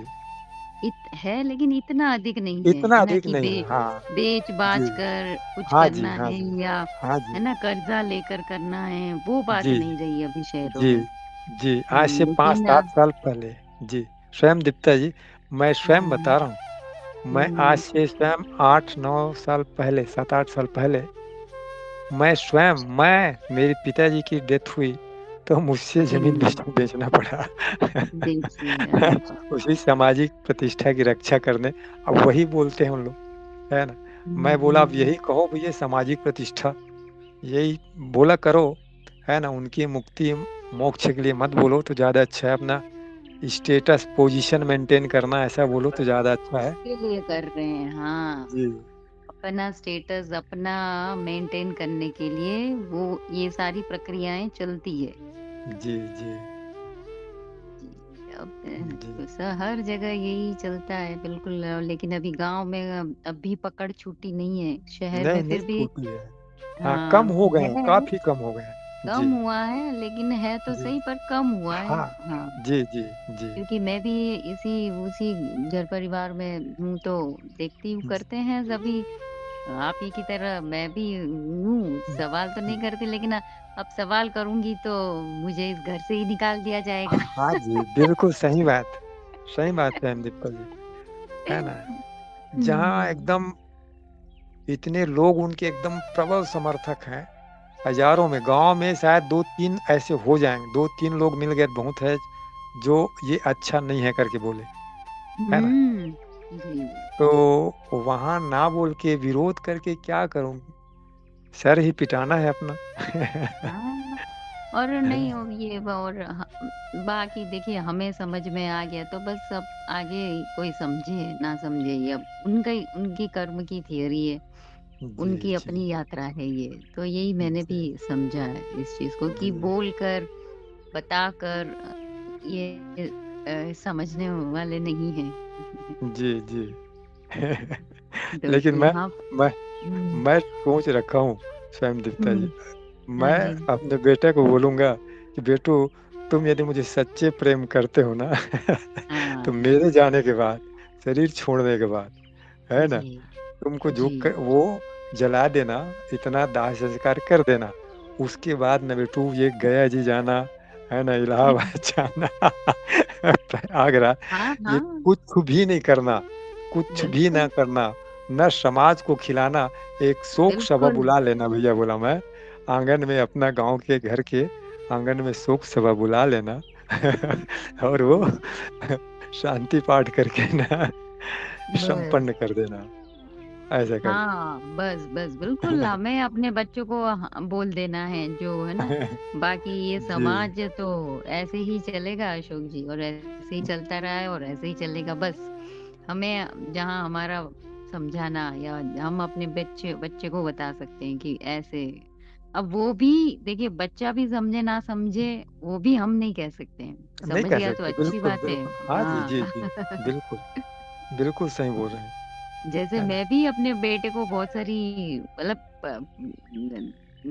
है लेकिन इतना अधिक नहीं इतना है ना अधिक कि नहीं है। हाँ, बेच-बाच जी। कर कुछ हाँ जी, करना हाँ है, जी। या हाँ जी। है ना कर्ज़ा लेकर करना है, वो बात जी, नहीं रही अभी शहरों जी, में। जी। आज से लेकिन 5-7 साल पहले, जी, स्वयं दीप्ता जी, मैं स्वयं हाँ, बता रहा हूँ। मैं आज हुँ, से स्वयं 8-9 साल पहले, 7-8 साल पहले, मैं स्वयं, मेरे पिताजी की डेथ हुई, तो मुझसे ज़मीन जी, बेचना पड़ा। देखिए अच्छा। उसी सामाजिक प्रतिष्ठा की रक्षा करने, अब वही बोलते हैं उन लोग, है ना? हुँ, मैं बोला अब हुँ, यही कहो भैया, सामाजिक प्रतिष्ठा, यही बोला करो, है ना? उनकी मुक्ति मोक्ष के लिए मत बोलो तो ज़्यादा अच्छा है, अपना स्टेटस पोज़ीशन मेंटेन करना, ऐसा बोलो तो ज़्यादा अच्छा है। उसके लिए कर रहे हैं, हाँ। जी, अपना स्टेटस अपना मेंटेन करने के लिए वो ये सारी प्रक्रियाएँ चलती है। जी, जी, जी, अब जी। हर जगह यही चलता है बिल्कुल, लेकिन अभी गाँव में अब भी पकड़ छूटी नहीं है। शहर में नहीं, फिर नहीं भी छूटी है। हाँ, कम हाँ, हो गए हैं, है, काफ़ी कम हो गए हैं। कम जी, हुआ है लेकिन है तो जी। सही पर कम हुआ है। हाँ। हाँ, जी, जी, जी। क्योंकि मैं भी इसी उसी घर परिवार में हूँ तो देखती हूँ जी, करते हैं सभी। आप ही की तरह मैं भी हूँ, जी, सवाल तो जी। नहीं करती लेकिन अब सवाल करूँगी तो मुझे इस घर से ही निकाल दिया जाएगा। हाँ जी, बिल्कुल सही बात है दीपक जी, है ना? जहाँ हुँ। एकदम इतने लोग उनके एकदम प्रबल समर्थक हैं, हज़ारों में, गाँव में शायद 2-3 ऐसे हो जाएँगे, 2-3 लोग मिल गए बहुत है, जो ये अच्छा नहीं है करके बोले, है ना? हुँ। जी। तो वहाँ ना बोल के विरोध करके क्या करूँगी? सर ही पिटाना है अपना। हाँ, और है नहीं ना? वो ये और बाकी देखिए हमें समझ में आ गया तो बस अब आगे कोई समझे ना समझे ये अब उनका ही उनकी कर्म की थियरी है, जी, उनकी जी, अपनी यात्रा है ये। तो यही मैंने भी जी, समझा है इस चीज़ को कि जी, बोलकर, बताकर ये समझने वाले नहीं हैं। जी, जी। तो लेकिन यहाँ मैं हुँ, मैं सोच रखा हूँ स्वयं दीप्ता जी, हुँ। हाँ मैं जी। अपने बेटे को बोलूँगा कि बेटू, तुम यदि मुझे सच्चे प्रेम करते हो ना, तो हाँ, मेरे जाने के बाद, शरीर छोड़ने के बाद, है ना? जी, तुमको जो जी। क वो जला देना, इतना दाह संस्कार कर देना। उसके बाद ना बेटू ये गया जी जाना, है ना? इलाहाबाद जाना, आगरा, हाँ, ये हाँ, कुछ भी नहीं करना, कुछ भी ना बिल्कुल, करना, ना समाज को खिलाना, एक शोक सभा बिल्कुल। बुला लेना भैया, बोला मैं, आँगन में अपना गाँव के घर के आँगन में शोक सभा बुला लेना। और वो शांति पाठ करके ना बस संपन्न कर देना। ऐसा कर। हाँ, बस बस बिल्कुल हमें अपने बच्चों को बोल देना है जो है ना। बाकी ये जी। समाज तो ऐसे ही चलेगा अशोक जी, और ऐसे ही चलता रहा है और ऐसे ही चलेगा बस। हमें जहाँ हमारा समझाना, या हम अपने बच्चे बच्चे को बता सकते हैं कि ऐसे। अब वो भी देखिए, बच्चा भी समझे ना समझे, वो भी हम नहीं कह सकते हैं। नहीं समझ कह गया तो सकते, अच्छी बिल्कुल, बात है। बिल्कुल। हाँ जी, हाँ। जी, जी। बिल्कुल, बिल्कुल सही बोल रहे हैं, जैसे है ना? मैं भी अपने बेटे को बहुत सारी, मतलब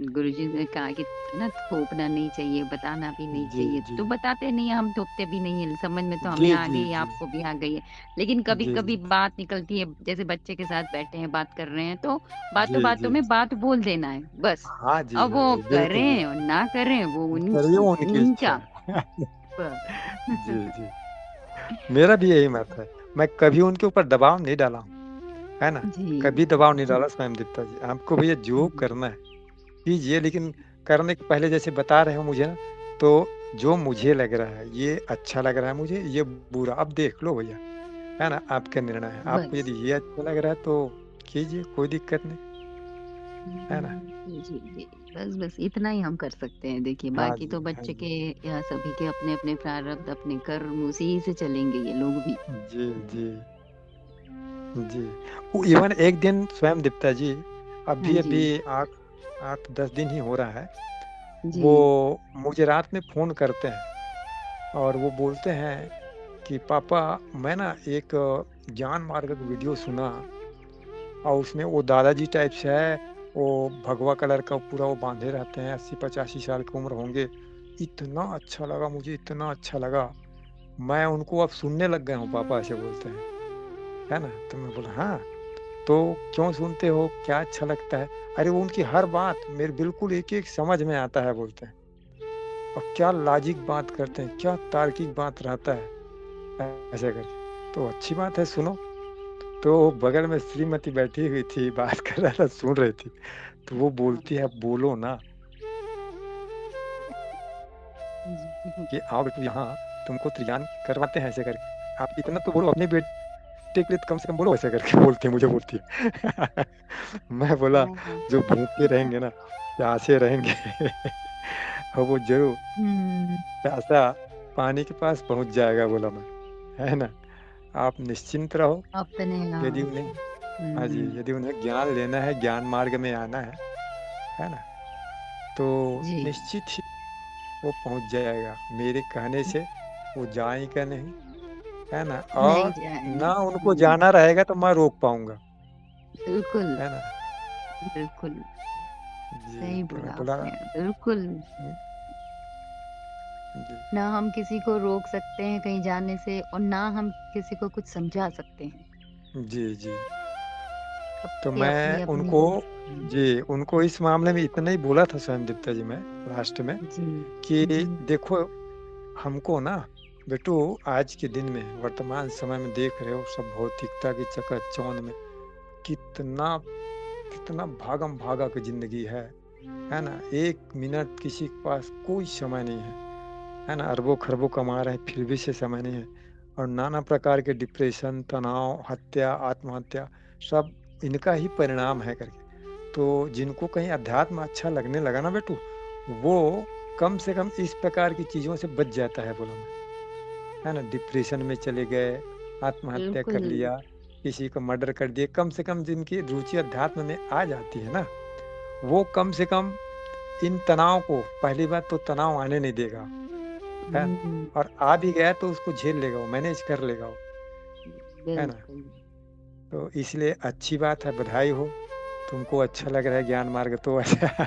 गुरुजी ने कहा कि ना थोपना नहीं चाहिए, बताना भी नहीं जी, चाहिए, जी। तो बताते नहीं है, हम थोपते भी नहीं है, समझ में तो हमें जी, आ जी, गई है, जी। आपको भी आ गई है। लेकिन कभी जी, कभी जी। बात निकलती है, जैसे बच्चे के साथ बैठे हैं, बात कर रहे हैं, तो बातों जी, बातों जी। में बात बोल देना है बस। हाँ जी, अब हाँ वो जी। बिल्कुल, करें और बिल्कुल। ना करें वो करिए उनकी वो उनकी इच्छा उनका। है। जी, बस। जी। मेरा भी यही मत है। मैं कभी उनके ऊपर दबाव नहीं डाला हूँ, है ना? जी। कभी दबाव नहीं डाला स्वयं दीप्ता जी। आपको भैया जो करना है, कीजिए, लेकिन करने के पहले जैसे बता रहे हो मुझे ना, तो जो मुझे लग रहा है, ये अच्छा लग रहा है मुझे, ये बुरा, अब देख लो भैया, है ना? आपका निर्णय है। आपको बस। यदि ये अच्छा लग रहा है तो कीजिए, कोई दिक्कत नहीं, है ना? जी जी जी। बस बस इतना ही हम कर सकते हैं, देखिए हाँ बाकी जी, तो हाँ बच्चे जी। के या सभी के अपने अपने प्रारब्ध, अपने कर्म, उसी से चलेंगे ये लोग भी। जी, जी, जी। वो इवन एक दिन स्वयं दीप्ता जी, हाँ जी। अभी-अभी 8-10 दिन ही हो रहा है, जी। वो मुझे रात में फ़ोन करते हैं और वो बोलते हैं कि पापा, मैं ना एक ज्ञान मार्ग का वीडियो सुना और उसमें वो दादाजी टाइप से है, वो भगवा कलर का पूरा वो बाँधे रहते हैं, 80-85 साल की उम्र होंगे। इतना अच्छा लगा मुझे, इतना अच्छा लगा, मैं उनको अब सुनने लग गया हूँ पापा, ऐसे बोलते हैं, है ना? तो मैं बोला, हाँ, तो क्यों सुनते हो? क्या अच्छा लगता है? अरे वो उनकी हर बात मेरे बिल्कुल एक-एक समझ में आता है, बोलते हैं, और क्या लॉजिक बात करते हैं, क्या तार्किक बात रहता है, ऐसे करके। तो अच्छी बात है, सुनो। तो बगल में श्रीमती बैठी हुई थी, बात कर रहा था, सुन रही थी। तो वो बोलती है, "बोलो ना जी। कि आओ बेटू यहाँ, तुमको तो ज्ञान करवाते हैं," ऐसे करके। "आप इतना तो बोलो अपने बेटे के लिए, तो कम से कम बोलो," ऐसे करके बोलती है, मुझे बोलती है। मैं बोला, हाँ हाँ। "जो भूखे रहेंगे ना, प्यासे रहेंगे, और वो ज़रूर हम्म। प्यासा पानी के पास पहुँच जाएगा," बोला मैं, है ना? "आप निश्चिंत रहो, अपने यदि यहाँ। उन्हें" हाँ जी, "यदि उन्हें ज्ञान लेना है, ज्ञान मार्ग में आना है ना? तो जी। निश्चित ही वो पहुँच जाएगा। मेरे कहने से वो जाएगा नहीं, है ना? नहीं और जाएंगे। ना उनको जाना रहेगा तो मैं रोक पाऊँगा, बिल्कुल। है ना? बिल्कुल। जी, सही तो बोला मैं बोला, आपने, बिल्कुल। हुँ, जी, ना हम किसी को रोक सकते हैं कहीं जाने से, और ना हम किसी को कुछ समझा सकते हैं। जी, जी। तो सबकी अपनी मैं अपनी। उनको, जी, उनको इस मामले में इतना ही बोला था स्वयं दीप्ता जी, मैं लास्ट में, जी कि जी। देखो, हमको ना बेटू, आज के दिन में, वर्तमान समय में देख रहे हो, सब भौतिकता की चकाचौंध में कितना कितना भागम-भागा की ज़िंदगी है ना? 1 मिनट किसी के पास कोई समय नहीं है ना? अरबों-खरबों कमा रहे हैं, फिर भी से समय नहीं है, और नाना प्रकार के डिप्रेशन, तनाव, हत्या, आत्महत्या, सब इनका ही परिणाम है करके। तो जिनको कहीं अध्यात्म अच्छा लगने लगा ना बेटू, वो कम से कम इस प्रकार की चीज़ों से बच जाता है, बोला मैं, है ना? डिप्रेशन में चले गए, आत्महत्या कर बिल्कुल। लिया, किसी को मर्डर कर दिए, कम से कम जिनकी रुचि अध्यात्म में आ जाती है ना, वो कम से कम इन तनाव को, पहली बात तो तनाव आने नहीं देगा, है ना? हम्म। और आ भी गया तो उसको झेल लेगा वो, मैनेज कर लेगा वो, है ना? बिल्कुल। तो इसलिए अच्छी बात है, बधाई हो, तुमको अच्छा लग रहा है ज्ञान मार्ग, तो ऐसा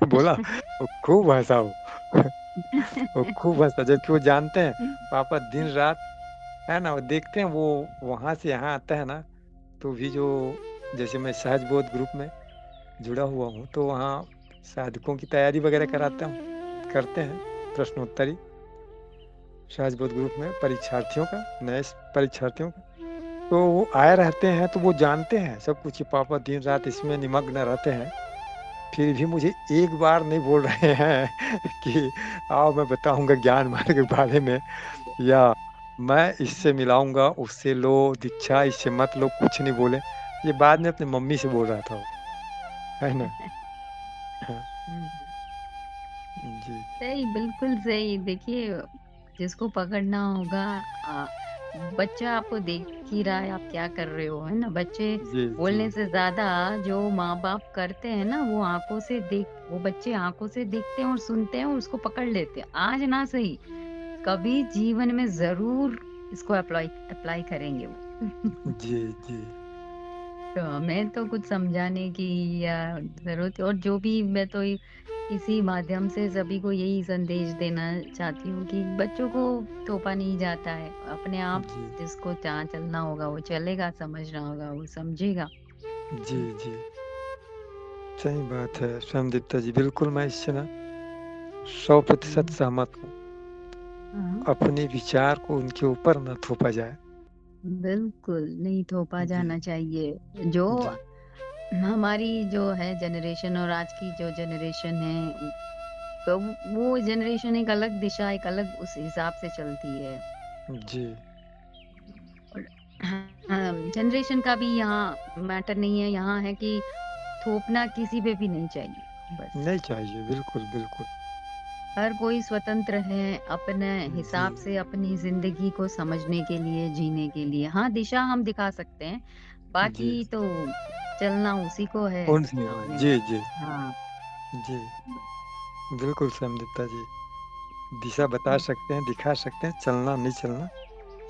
बोला, वो खूब हँसा वो। वो खूब हँसा, जबकि वो जानते हैं पापा दिन-रात, है ना? वो देखते हैं, वो वहाँ से यहाँ आता है ना, तो भी जो, जैसे मैं सहज बोध ग्रुप में जुड़ा हुआ हूँ, तो वहाँ साधकों की तैयारी वगैरह कराता हूँ, करते हैं प्रश्नोत्तरी, सहज बोध ग्रुप में परीक्षार्थियों का, नए परीक्षार्थियों का। तो वो आए रहते हैं, तो वो जानते हैं सब कुछ कि पापा दिन-रात इसमें निमग्न रहते हैं। फिर भी मुझे एक बार नहीं बोल रहे हैं कि आओ मैं बताऊँगा ज्ञान मार्ग के बारे में, या मैं इससे मिलाऊँगा, उससे लो दीक्षा, इससे मत लो, कुछ नहीं बोले। ये बाद में अपनी मम्मी से बोल रहा था वो, है ना? हाँ, हुँ। जी, सही, बिल्कुल सही। देखिए, जिसको पकड़ना होगा अ, बच्चा आपको देख ही रहा है आप क्या कर रहे हो, है ना? बच्चे जी, जी, बोलने से ज़्यादा जो माँ-बाप करते हैं ना, वो बच्चे आँखों से देखते हैं और सुनते हैं और उसको पकड़ लेते हैं। आज ना सही, कभी जीवन में ज़रूर इसको अप्लाई अप्लाई करेंगे वो। जी, जी, तो हमें तो कुछ समझाने की या ज़रूरत और जो भी मैं तो इसी माध्यम से सभी को यही संदेश देना चाहती हूँ कि बच्चों को थोपा नहीं जाता है। अपने आप जी, जिसको जहाँ चलना होगा वो चलेगा, समझना होगा वो समझेगा। जी, जी। सही बात है स्वयंदीप्ता जी, बिल्कुल मैं इससे ना 100% हुँ। सहमत हूँ। हाँ, अपने विचार को उनके ऊपर ना थोपा जाए। बिल्कुल नहीं थोपा जी, जाना चाहिए। जो जी, हमारी जो है जनरेशन और आज की जो जनरेशन है, तो वो जनरेशन एक अलग दिशा, एक अलग उस हिसाब से चलती है। जी, और हाँ, जनरेशन का भी यहाँ मैटर नहीं है, यहाँ है कि थोपना किसी पे भी नहीं चाहिए, बस। नहीं चाहिए, बिल्कुल, बिल्कुल। हर कोई स्वतंत्र है अपने जी, हिसाब से अपनी ज़िंदगी को समझने के लिए, जीने के लिए। हाँ, दिशा हम दिखा सकते हैं, जी, बाकी तो चलना उसी को है उनसे हाँ, अपने। जी, जी, हाँ, जी, बिल्कुल समझता जी। दिशा बता सकते हैं, दिखा सकते हैं, चलना नहीं चलना,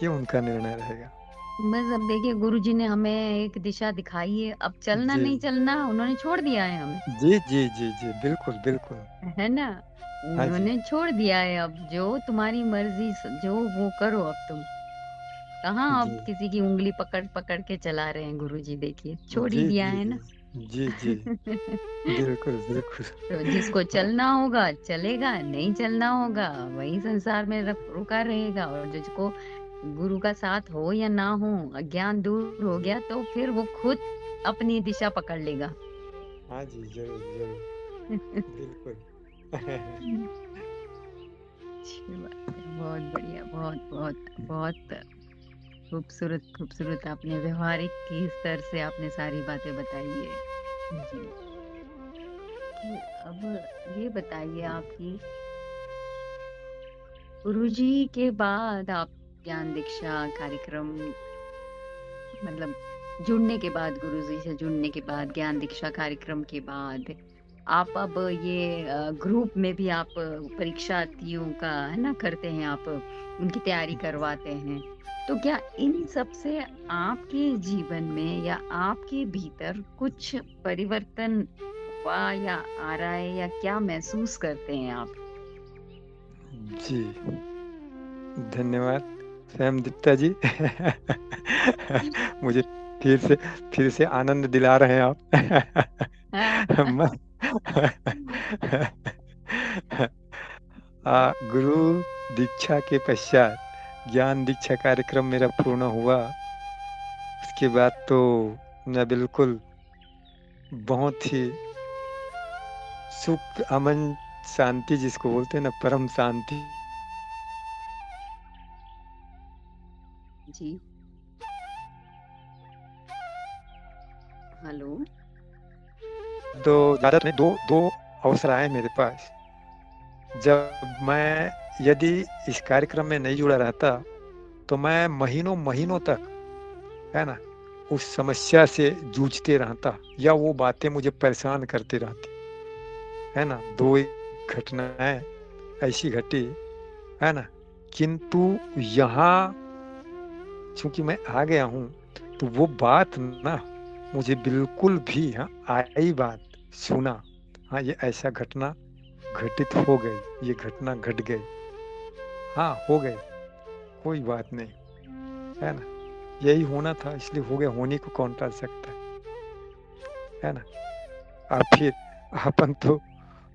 ये उनका निर्णय रहेगा। बस अब देखिए गुरुजी ने हमें एक दिशा दिखाई है, अब चलना जी, नहीं चलना उन्होंने छोड़ दिया है हमें। जी, जी, जी, जी, बिल्कुल, बिल्कुल। है ना? हाँ जी, उन्होंने छोड़ दिया है अब जो तुम्हारी मर्ज़ी जो वो करो अब तुम। कहाँ जी, अब किसी की उँगली पकड़-पकड़ के चला रहे हैं गुरुजी देखिए, छोड़ ही जी, दिया जी, है ना। जी, जी, जी, बिल्कुल, बिल्कुल। तो जिसको चलना होगा चलेगा, नहीं चलना होगा वही संसार में रुका रहेगा और जिसको गुरु का साथ हो या ना हो, अज्ञान दूर हो गया तो फिर वो खुद अपनी दिशा पकड़ लेगा। हाँ जी, ज़रूर, ज़रूर, बिल्कुल। अच्छी बात है, बहुत बढ़िया, बहुत-बहुत, बहुत बहुत खूबसूरत, खूबसूरत आपने व्यावहारिक की स्तर से आपने सारी बातें बताई है। जी, तो अब ये बताइए आप कि गुरुजी के बाद आप ज्ञान दीक्षा कार्यक्रम मतलब जुड़ने के बाद गुरुजी से जुड़ने के बाद ज्ञान दीक्षा कार्यक्रम के बाद आप अब ये ग्रुप में भी आप परीक्षार्थियों का है ना करते हैं आप उनकी तैयारी करवाते हैं तो क्या इन सब से आपके जीवन में या आपके भीतर कुछ परिवर्तन हुआ या आ रहा है या क्या महसूस करते हैं आप? जी, धन्यवाद स्वयंदीप्ता जी। मुझे फिर से फिर से आनंद दिला रहे हैं आप। हाँ, मैं गुरु दीक्षा के पश्चात ज्ञान दीक्षा कार्यक्रम मेरा पूर्ण हुआ। उसके बाद तो मैं बिल्कुल बहुत ही सुख, अमन, शांति जिसको बोलते हैं ना परम शांति जी, हेलो। तो ज़्यादा नहीं 2 अवसर आए मेरे पास। जब मैं यदि इस कार्यक्रम में नहीं जुड़ा रहता, तो मैं महीनों-महीनों तक, है ना, उस समस्या से जूझते रहता या वो बातें मुझे परेशान करती रहती, है ना। 2 एक घटनाएँ ऐसी घटी, है ना, किंतु यहाँ चूँकि मैं आ गया हूँ, तो वो बात ना मुझे बिल्कुल भी हाँ, आई बात, सुना, हाँ, ये ऐसा घटना घटित हो गई, ये घटना घट गई। हाँ, हो गई, कोई बात नहीं, है ना? यही होना था इसलिए हो गया, होने को कौन टाल सकता है ना? और फिर अपन तो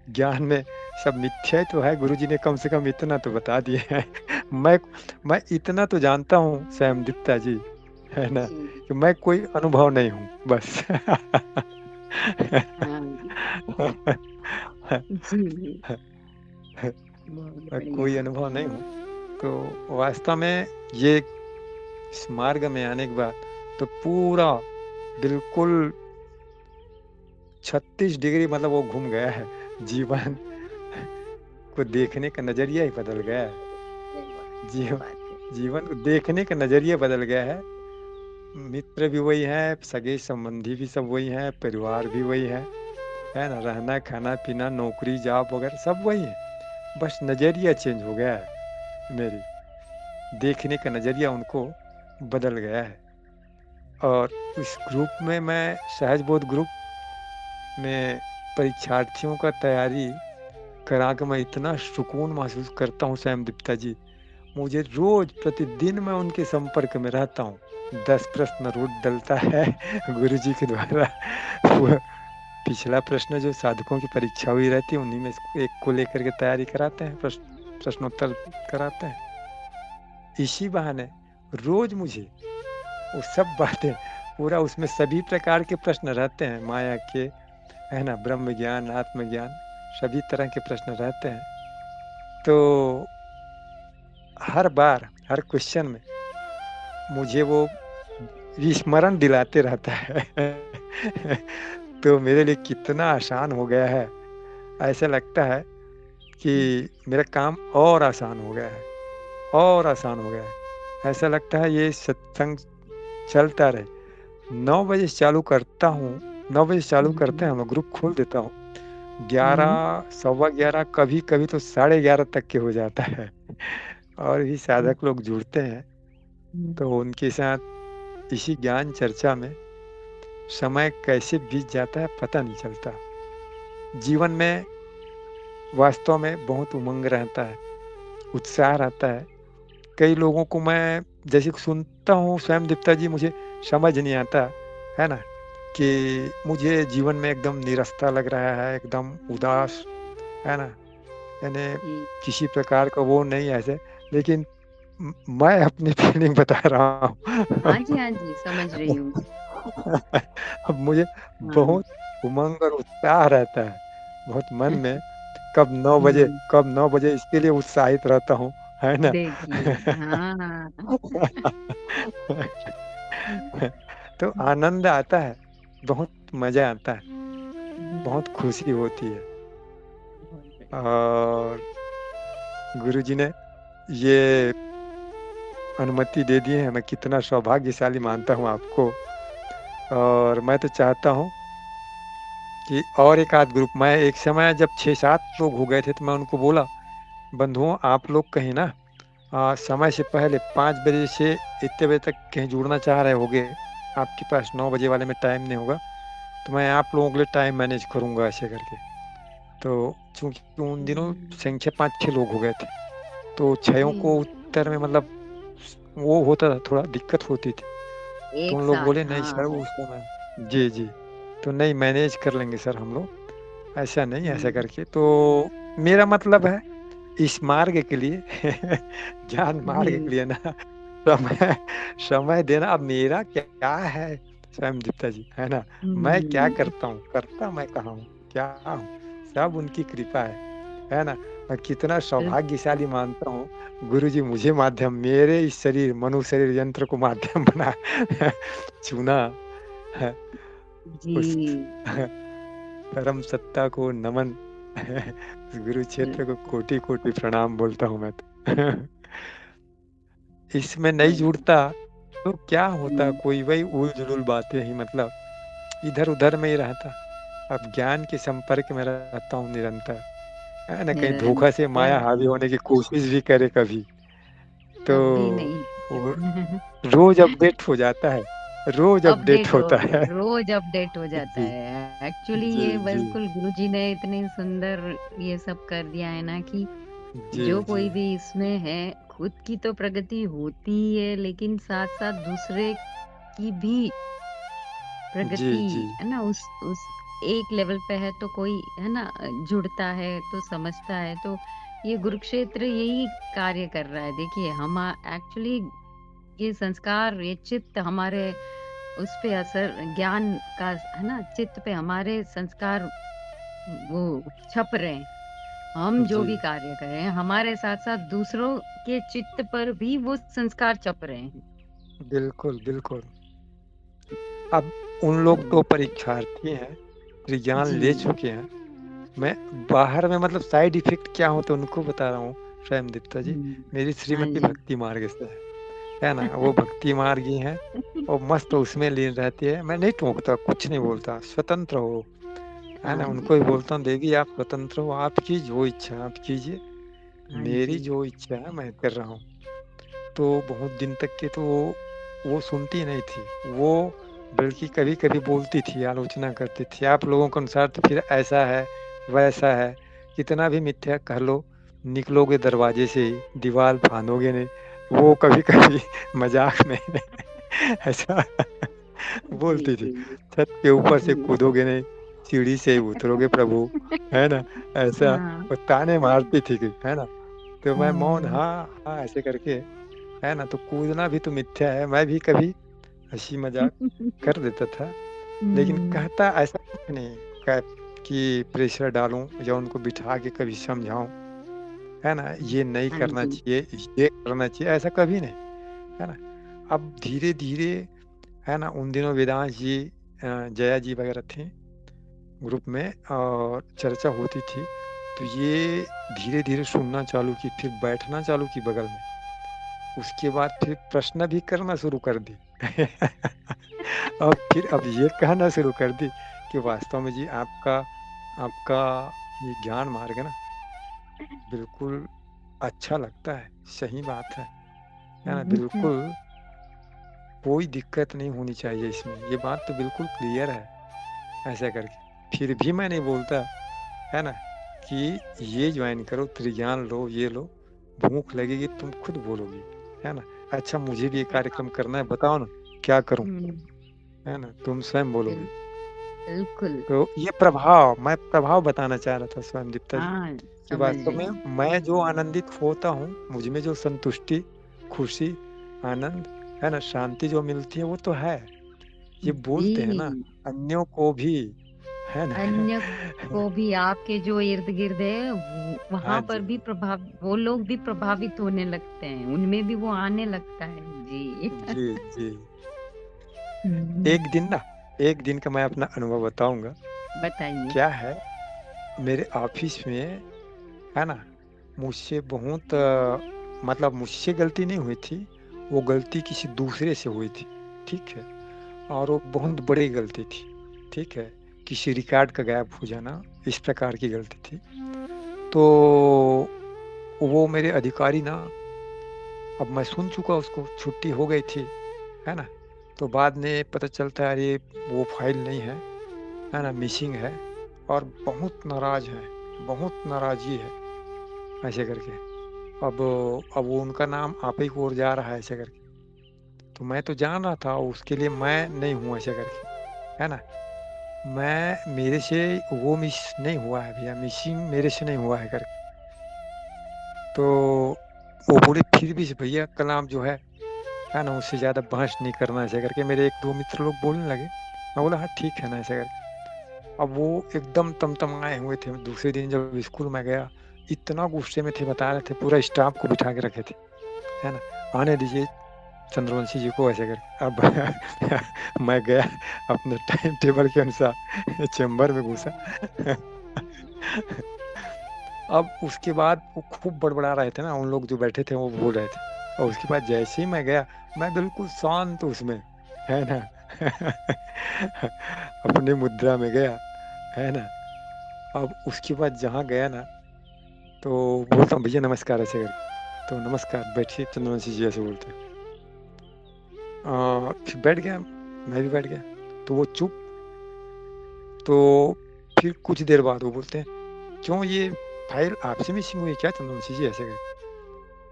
ज्ञान में सब मिथ्या ही तो है, गुरुजी ने कम से कम इतना तो बता दिए हैं। मैं मैं इतना तो जानता हूँ स्वयंदीप्ता जी, है ना? जी, कि मैं कोई अनुभव नहीं हूँ, बस। हाँ, जी, जी, बहुत मैं बढ़िया। कोई अनुभव नहीं हूँ। तो वास्तव में ये इस मार्ग में आने के बाद तो पूरा बिल्कुल 36 डिग्री मतलब वो घूम गया है। जीवन को देखने का नज़रिया ही बदल गया है। अरे वाह! क्या जीव बात है। जीवन को देखने का नज़रिया बदल गया है। मित्र भी वही हैं, सगे-संबंधी भी सब वही हैं, परिवार भी वही है ना? रहना, खाना-पीना, नौकरी, जॉब वगैरह सब वही है। बस नज़रिया चेंज हो गया है मेरी, देखने का नज़रिया उनको बदल गया है। और इस ग्रुप में मैं सहजबोध ग्रुप में परीक्षार्थियों का तैयारी करा के मैं इतना सुकून महसूस करता हूँ स्वयं जी। मुझे रोज़ प्रतिदिन मैं उनके संपर्क में रहता हूँ। 10 प्रश्न रोज़ डलता है गुरुजी के द्वारा। वो पिछला प्रश्न जो साधकों की परीक्षा हुई रहती है, उन्हीं में से एक को लेकर के तैयारी कराते हैं, प्रश्नोत्तर कराते हैं। इसी बहाने रोज़ मुझे वो सब बातें पूरा उसमें सभी प्रकार के प्रश्न रहते हैं, माया के, है ना? ब्रह्म ज्ञान, आत्मज्ञान, सभी तरह के प्रश्न रहते हैं। तो हर बार, हर क्वेश्चन में मुझे वो विस्मरण दिलाते रहता है। तो मेरे लिए कितना आसान हो गया है। ऐसा लगता है कि हुँ, मेरा काम और आसान हो गया है, और आसान हो गया है। ऐसा लगता है ये सत्संग चलता रहे। 9 बजे से चालू करता हूँ, 9 बजे से चालू हुँ, करते हुँ, हैं हम लोग, ग्रुप खोल देता हूँ। हुँ, 11, सवा 11, कभी-कभी तो साढ़े 11 तक के हो जाता है। और भी हुँ, साधक लोग जुड़ते हैं, हुँ, तो उनके साथ इसी ज्ञान चर्चा में समय कैसे बीत जाता है पता नहीं चलता। जीवन में वास्तव में बहुत उमंग रहता है, उत्साह रहता है। कई लोगों को मैं जैसे कि सुनता हूँ स्वयं दीप्ता जी, मुझे समझ नहीं आता, है ना? कि मुझे जीवन में एकदम निरस्ता लग रहा है, एकदम उदास, है ना? यानी जी। किसी प्रकार का वो नहीं है ऐसे, लेकिन मैं अपनी फीलिंग बता रहा हूँ। हाँ जी, हाँ जी, समझ रही हूँ। अब मुझे हाँ। बहुत उमंग और उत्साह रहता है, बहुत मन में, हुँ, कब 9 बजे इसके लिए उत्साहित रहता हूँ, है ना? देखिए, हाँ। तो आनंद आता है, बहुत मज़ा आता है, हुँ, बहुत खुशी होती है। बहुत बढ़िया। और गुरुजी ने ये अनुमति दे दी है, मैं कितना सौभाग्यशाली मानता हूँ आपको। और मैं तो चाहता हूँ कि और एक आध ग्रुप, मैं एक समय जब 6-7 लोग हो गए थे, तो मैं उनको बोला, बंधुओं आप लोग कहीं ना समय से पहले 5 बजे से इतने बजे तक कहीं जुड़ना चाह रहे होगे, आपके पास 9 बजे वाले में टाइम नहीं होगा, तो मैं आप लोगों के लिए टाइम मैनेज करूँगा ऐसे करके। तो चूँकि उन दिनों हुँ, संख्या 5-6 लोग हो गए थे, तो 6 जी, को उत्तर में मतलब वो होता था, थोड़ा दिक्कत होती थी। तो एक उन लोग साथ, बोले, नहीं सर हाँ। उस समय जी, जी। तो नहीं मैनेज कर लेंगे सर हम लोग, ऐसा नहीं ऐसा हुँ, करके। तो मेरा मतलब है इस मार्ग के लिए ज्ञान मार्ग के हुँ, लिए ना समय समय देना अब मेरा क्या है स्वयं दीप्ता जी, है ना? मैं क्या हुँ, करता हूँ? करता मैं कहाँ हूँ? क्या हूँ? सब उनकी कृपा है ना? मैं कितना बिल सौभाग्यशाली मानता हूँ, गुरुजी मुझे माध्यम, मेरे इस शरीर मनु शरीर यंत्र को माध्यम बना चुना है। उस जी, परम सत्ता को नमन। उस गुरु क्षेत्र को बिल्कुल, कोटि-कोटि प्रणाम बोलता हूँ मैं तो। इसमें नहीं बढ़िया। जुड़ता तो क्या होता, हुँ, कोई वही उल-जुलूल बातें ही, मतलब इधर-उधर में ही रहता। अब ज्ञान के संपर्क में रहता हूँ निरंतर, है ना? कहीं धोखा से निरंतर माया हावी होने की कोशिश भी करे कभी, तो तब भी नहीं। वो रोज़ अपडेट हो जाता है, रोज़ अपडेट अपडेट हो होता है। रोज़ अपडेट हो जाता जी, है। एक्चुअली जी, ये जी। बिल्कुल गुरुजी ने इतनी सुंदर ये सब कर दिया है ना कि जी, जो जी। कोई भी इसमें है, खुद की तो प्रगति होती ही है, लेकिन साथ-साथ दूसरे की भी जी, प्रगति, जी। है ना? उस एक लेवल पे है तो कोई, है ना? जुड़ता है तो समझता है, तो ये गुरुक्षेत्र यही कार्य कर रहा है। देखिए हम एक्चुअली ये संस्कार, ये चित्त हमारे उस पे असर ज्ञान का, है ना? चित्त पे हमारे संस्कार वो छप रहे हैं। हम जो जी, भी कार्य कर रहे हैं, हमारे साथ-साथ दूसरों के चित्त पर भी वो संस्कार छप रहे हैं। बिल्कुल, बिल्कुल। अब उन लोग जी, तो परीक्षार्थी हैं, विज्ञान जी, ले चुके हैं। मैं बाहर में मतलब साइड इफ़ेक्ट क्या होते हैं उनको बता रहा हूँ स्वयं दीप्ता जी। हुँ, मेरी हाँ श्रीमती जी। भक्ति मार्ग से है ना? वो भक्ति मार्गी हैं और मस्त उसमें लीन रहती है। मैं नहीं टोकता, कुछ नहीं बोलता, स्वतंत्र हो, है ना? हाँ जी, उनको भी बोलता हूँ, देवी आप स्वतंत्र हो, आपकी जो इच्छा है आप कीजिए, हाँ मेरी जी। जो इच्छा है मैं कर रहा हूँ। तो बहुत दिन तक के तो वो सुनती नहीं थी। वो बल्कि कभी-कभी बोलती थी, आलोचना करती थी। आप लोगों के अनुसार तो फिर ऐसा है, वैसा है, कितना भी मिथ्या कह लो, निकलोगे दरवाजे से ही, दीवार फाँदोगे नहीं। वो कभी-कभी मज़ाक में ऐसा जी, बोलती थी। जी, छत के ऊपर से जी। कूदोगे नहीं, सीढ़ी से ही उतरोगे प्रभु, है ना? ऐसा हाँ, वो ताने मारती थी कि, है ना? तो मैं मौन हुँ, हाँ, हाँ ऐसे करके है ना? तो कूदना भी तो मिथ्या है, मैं भी कभी हँसी-मज़ाक कर देता था, लेकिन हुँ, कहता ऐसा कुछ नहीं क कि प्रेशर डालूँ या उनको बिठा के कभी समझाऊँ, है ना? ये नहीं हाँ करना जी, चाहिए, ये करना चाहिए, ऐसा कभी नहीं, है ना? अब धीरे-धीरे है ना, उन दिनों वेदांश जी जया जी वगैरह थीं ग्रुप में और चर्चा होती थी, तो ये धीरे-धीरे सुनना चालू की, फिर बैठना चालू की बगल में। उसके बाद फिर प्रश्न भी करना शुरू कर दी। और फिर अब ये कहना शुरू कर दी कि वास्तव में जी आपका आपका ये ज्ञान मार्ग है ना, बिल्कुल अच्छा लगता है, सही बात है ना? हुँ, बिल्कुल कोई दिक्कत नहीं होनी चाहिए इसमें, ये बात तो बिल्कुल क्लियर है, ऐसा करके। फिर भी मैं नहीं बोलता, है ना? कि ये जॉइन करो, त्रिज्ञान लो, ये लो, भूख लगेगी तुम खुद बोलोगी, है ना? अच्छा मुझे भी ये अरे वाह! कार्यक्रम करना है, बताओ ना क्या करूँ? हुँ, है ना? तुम स्वयं बोलोगी। बिल बिल्कुल, तो ये प्रभाव मैं प्रभाव बताना चाह रहा था स्वयं दीप्ता जी, हाँ, कि समझ वास्तव में रही हूँ। मैं जो आनंदित होता हूँ, मुझ में जो संतुष्टि, खुशी, आनंद, है ना? शांति जो मिलती है वो तो है। ये बोलते हैं ना, जी, अन्यों को भी, है ना? अन्य को भी आपके जो इर्द-गिर्द है हाँ वहाँ पर जी। भी वो लोग भी प्रभावित होने लगते हैं, उनमें भी वो आने लगता है। जी। जी, जी। हुँ, एक दिन ना एक दिन का मैं अपना अनुभव बताऊँगा। बताइए। क्या है, मेरे ऑफ़िस में, है ना, मुझसे बहुत मतलब मुझसे गलती नहीं हुई थी, वो गलती किसी दूसरे से हुई थी, ठीक है? और वो बहुत बड़ी गलती थी, ठीक है? किसी रिकॉर्ड का गायब हो जाना, इस प्रकार की गलती थी। तो वो मेरे अधिकारी ना अब मैं सुन चुका उसको, छुट्टी हो गई थी, है ना? तो बाद में पता चलता है अरे! वो फ़ाइल नहीं है ना? मिसिंग है और बहुत नाराज़ हैं, बहुत नाराज़गी है, ऐसे करके। अब वो उनका नाम आप ही की ओर जा रहा है ऐसे करके। तो मैं तो जान रहा था उसके लिए मैं नहीं हूँ ऐसे करके, है ना? मेरे से वो मिस नहीं हुआ है भैया, मिसिंग मेरे से नहीं हुआ है करके। तो वो बोले फिर भी भैया कल आप जो है ना, उससे ज़्यादा बहस नहीं करना ऐसे करके मेरे 1-2 मित्र लोग बोलने लगे। मैं बोला हाँ ठीक है ना ऐसे करके। अब वो एकदम तमतमाए हुए थे। दूसरे दिन जब स्कूल में गया, इतना गुस्से में थे बता रहे थे पूरा स्टाफ को बिठा के रखे थे, है ना? आने दीजिए चंद्रवंशी जी को ऐसे करके। अब मैं गया अपने टाइम टेबल के अनुसार चेंबर में घुसा। अब उसके बाद वो खूब बड़बड़ा रहे थे ना, उन लोग जो बैठे थे वो बोल रहे थे। और उसके बाद जैसे ही मैं गया, मैं बिल्कुल शांत उसमें, है ना? अपनी मुद्रा में गया, है ना? अब उसके बाद जहाँ गया ना, तो बोलता हूँ भैया नमस्कार ऐसे करके। तो नमस्कार बैठिए चंद्रवंशी जी ऐसे बोलते हैं। फिर बैठ गया, मैं भी बैठ गया। तो वो चुप, तो फिर कुछ देर बाद वो बोलते हैं, "क्यों ये फ़ाइल आपसे मिसिंग हुई है क्या चंद्रवंशी जी?" ऐसे करके।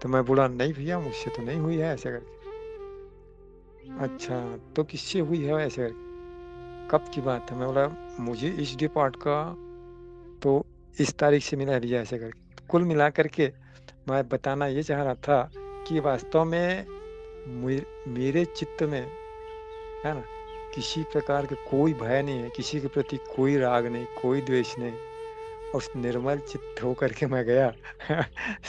तो मैं बोला, "नहीं भैया मुझसे तो नहीं हुई है" ऐसे करके। "अच्छा, तो किससे हुई है?" ऐसे करके। "कब की बात है?" मैं बोला, "मुझे इस डिपार्ट का तो इस तारीख से मिला है भैया" ऐसे करके। तो कुल मिलाकर के मैं बताना ये चाह रहा था कि वास्तव में मेरे चित्त में, है ना, किसी प्रकार का कोई भय नहीं है, किसी के प्रति कोई राग नहीं, कोई द्वेष नहीं। उस निर्मल चित्त होकर के मैं गया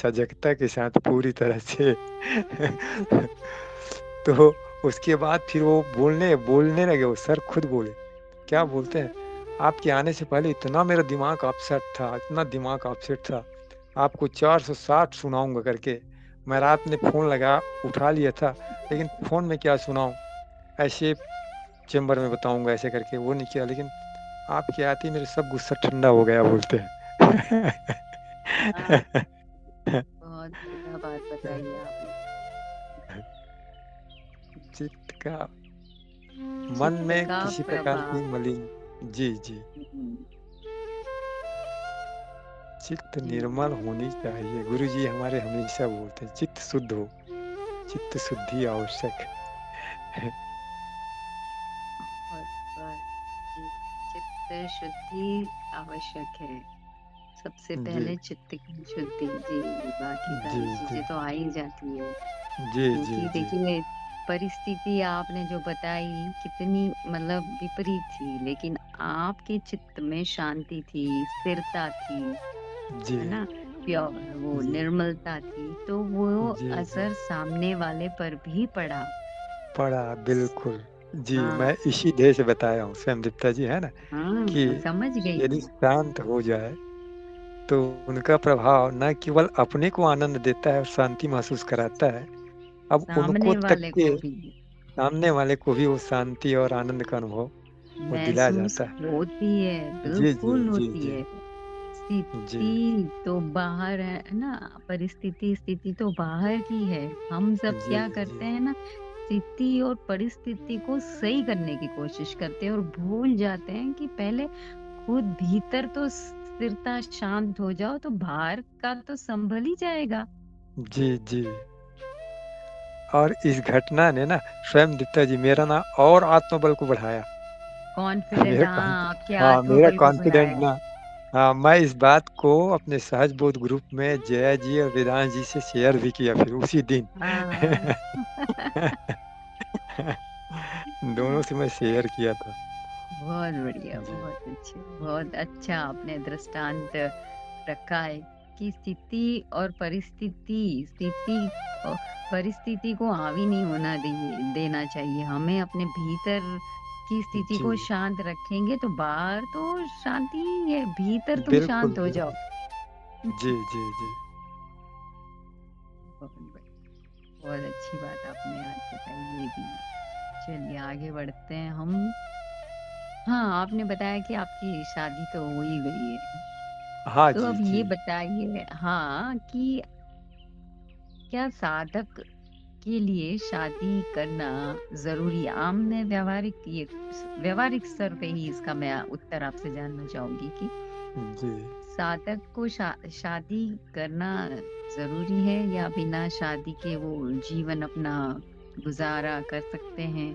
सजगता के साथ पूरी तरह से तो उसके बाद फिर वो बोलने लगे, वो सर खुद बोले, क्या बोलते हैं, आपके आने से पहले इतना मेरा दिमाग अपसेट था, इतना दिमाग अपसेट था, आपको 460 सुनाऊंगा करके मैं रात में फ़ोन लगा उठा लिया था, लेकिन फ़ोन में क्या सुनाऊं, ऐसे चैम्बर में बताऊंगा ऐसे करके, वो नहीं किया। लेकिन आपके आते ही मेरे सब गुस्सा ठंडा हो गया, बोलते हैं। हाँ, बहुत बढ़िया बात बताई आपने। चित्त का, मन चित्त में का किसी प्रकार की प्रभाव। मलिन, जी जी, हम्म, चित्त जी, निर्मल होनी चाहिए। गुरु जी हमारे हमेशा बोलते हैं, चित्त शुद्ध हो, चित्त शुद्धि आवश्यक है। बहुत बात। जी, चित्त शुद्धि आवश्यक है। सबसे जी पहले चित्त की शुद्धि, जी, बाकी जी सारी जी चीजें तो आ ही जाती है। जी जी क्योंकि जी देखिए, परिस्थिति आपने जो बताई कितनी मतलब विपरीत थी, लेकिन आपके चित्त में शांति थी, स्थिरता थी, जी है ना, प्योर वो जी निर्मलता थी, तो वो जी जी, असर सामने वाले पर भी पड़ा। पढ़ा बिल्कुल। जी, हाँ, मैं इसी ध्येय से बताया हूँ स्वयं दीप्ता जी, है ना, कि हाँ, समझ गई यदि मैं। शांत हो जाए तो उनका प्रभाव न केवल अपने को आनंद देता है और शांति महसूस कराता है, अब उनको सामने तक वाले के को भी सामने वाले को भी वो शांति और आनंद का अनुभव वो दिलाया महसूस जाता है। होती है, जी जी बिल्कुल जी होती जी है। जी स्थिति तो बाहर है ना, परिस्थिति स्थिति तो बाहर की है। हम सब जी क्या जी करते हैं ना, स्थिति और परिस्थिति को सही करने की कोशिश करते हैं और भूल जाते हैं कि पहले खुद भीतर तो स्थिरता, शांत हो जाओ तो बाहर का तो संभल ही जाएगा। जी जी। और इस घटना ने ना स्वयं दीप्ता जी मेरा ना और आत्मबल को बढ़ाया। कॉन्फिडेंट, मेरा हाँ, आपके हाँ, मेरा आत्मबल को कॉन्फिडेंट बढ़ाएगा। ना, हाँ, मैं इस बात को अपने सहज बोध ग्रुप में जया जी और वेदांत जी से शेयर भी किया फिर उसी दिन। हाँ। दोनों से मैं शेयर किया था। बहुत बढ़िया, जी बहुत अच्छे, बहुत अच्छा आपने दृष्टांत रखा है कि स्थिति और परिस्थिति, स्थिति और परिस्थिति को हावी नहीं होना देना चाहिए। हमें अपने भीतर की स्थिति जी, को शांत रखेंगे तो बाहर तो शांति ही है, भीतर तुम बिल्कुल शांत हो जाओ। बिल्कुल। जी जी जी बहुत बढ़िया, बहुत अच्छी बात आपने आज बताई ये भी। चलिए आगे बढ़ते हैं हम। हाँ, आपने बताया कि आपकी शादी तो हो ही गई है। हाँ तो जी अब जी ये बताइए, हाँ, कि क्या साधक के लिए शादी करना जरूरी है? आमने व्यावहारिक ये व्यावहारिक स्तर पे ही इसका मैं उत्तर आपसे जानना चाहूंगी कि जी साधक को शादी करना जरूरी है या बिना शादी के वो जीवन अपना गुजारा कर सकते हैं?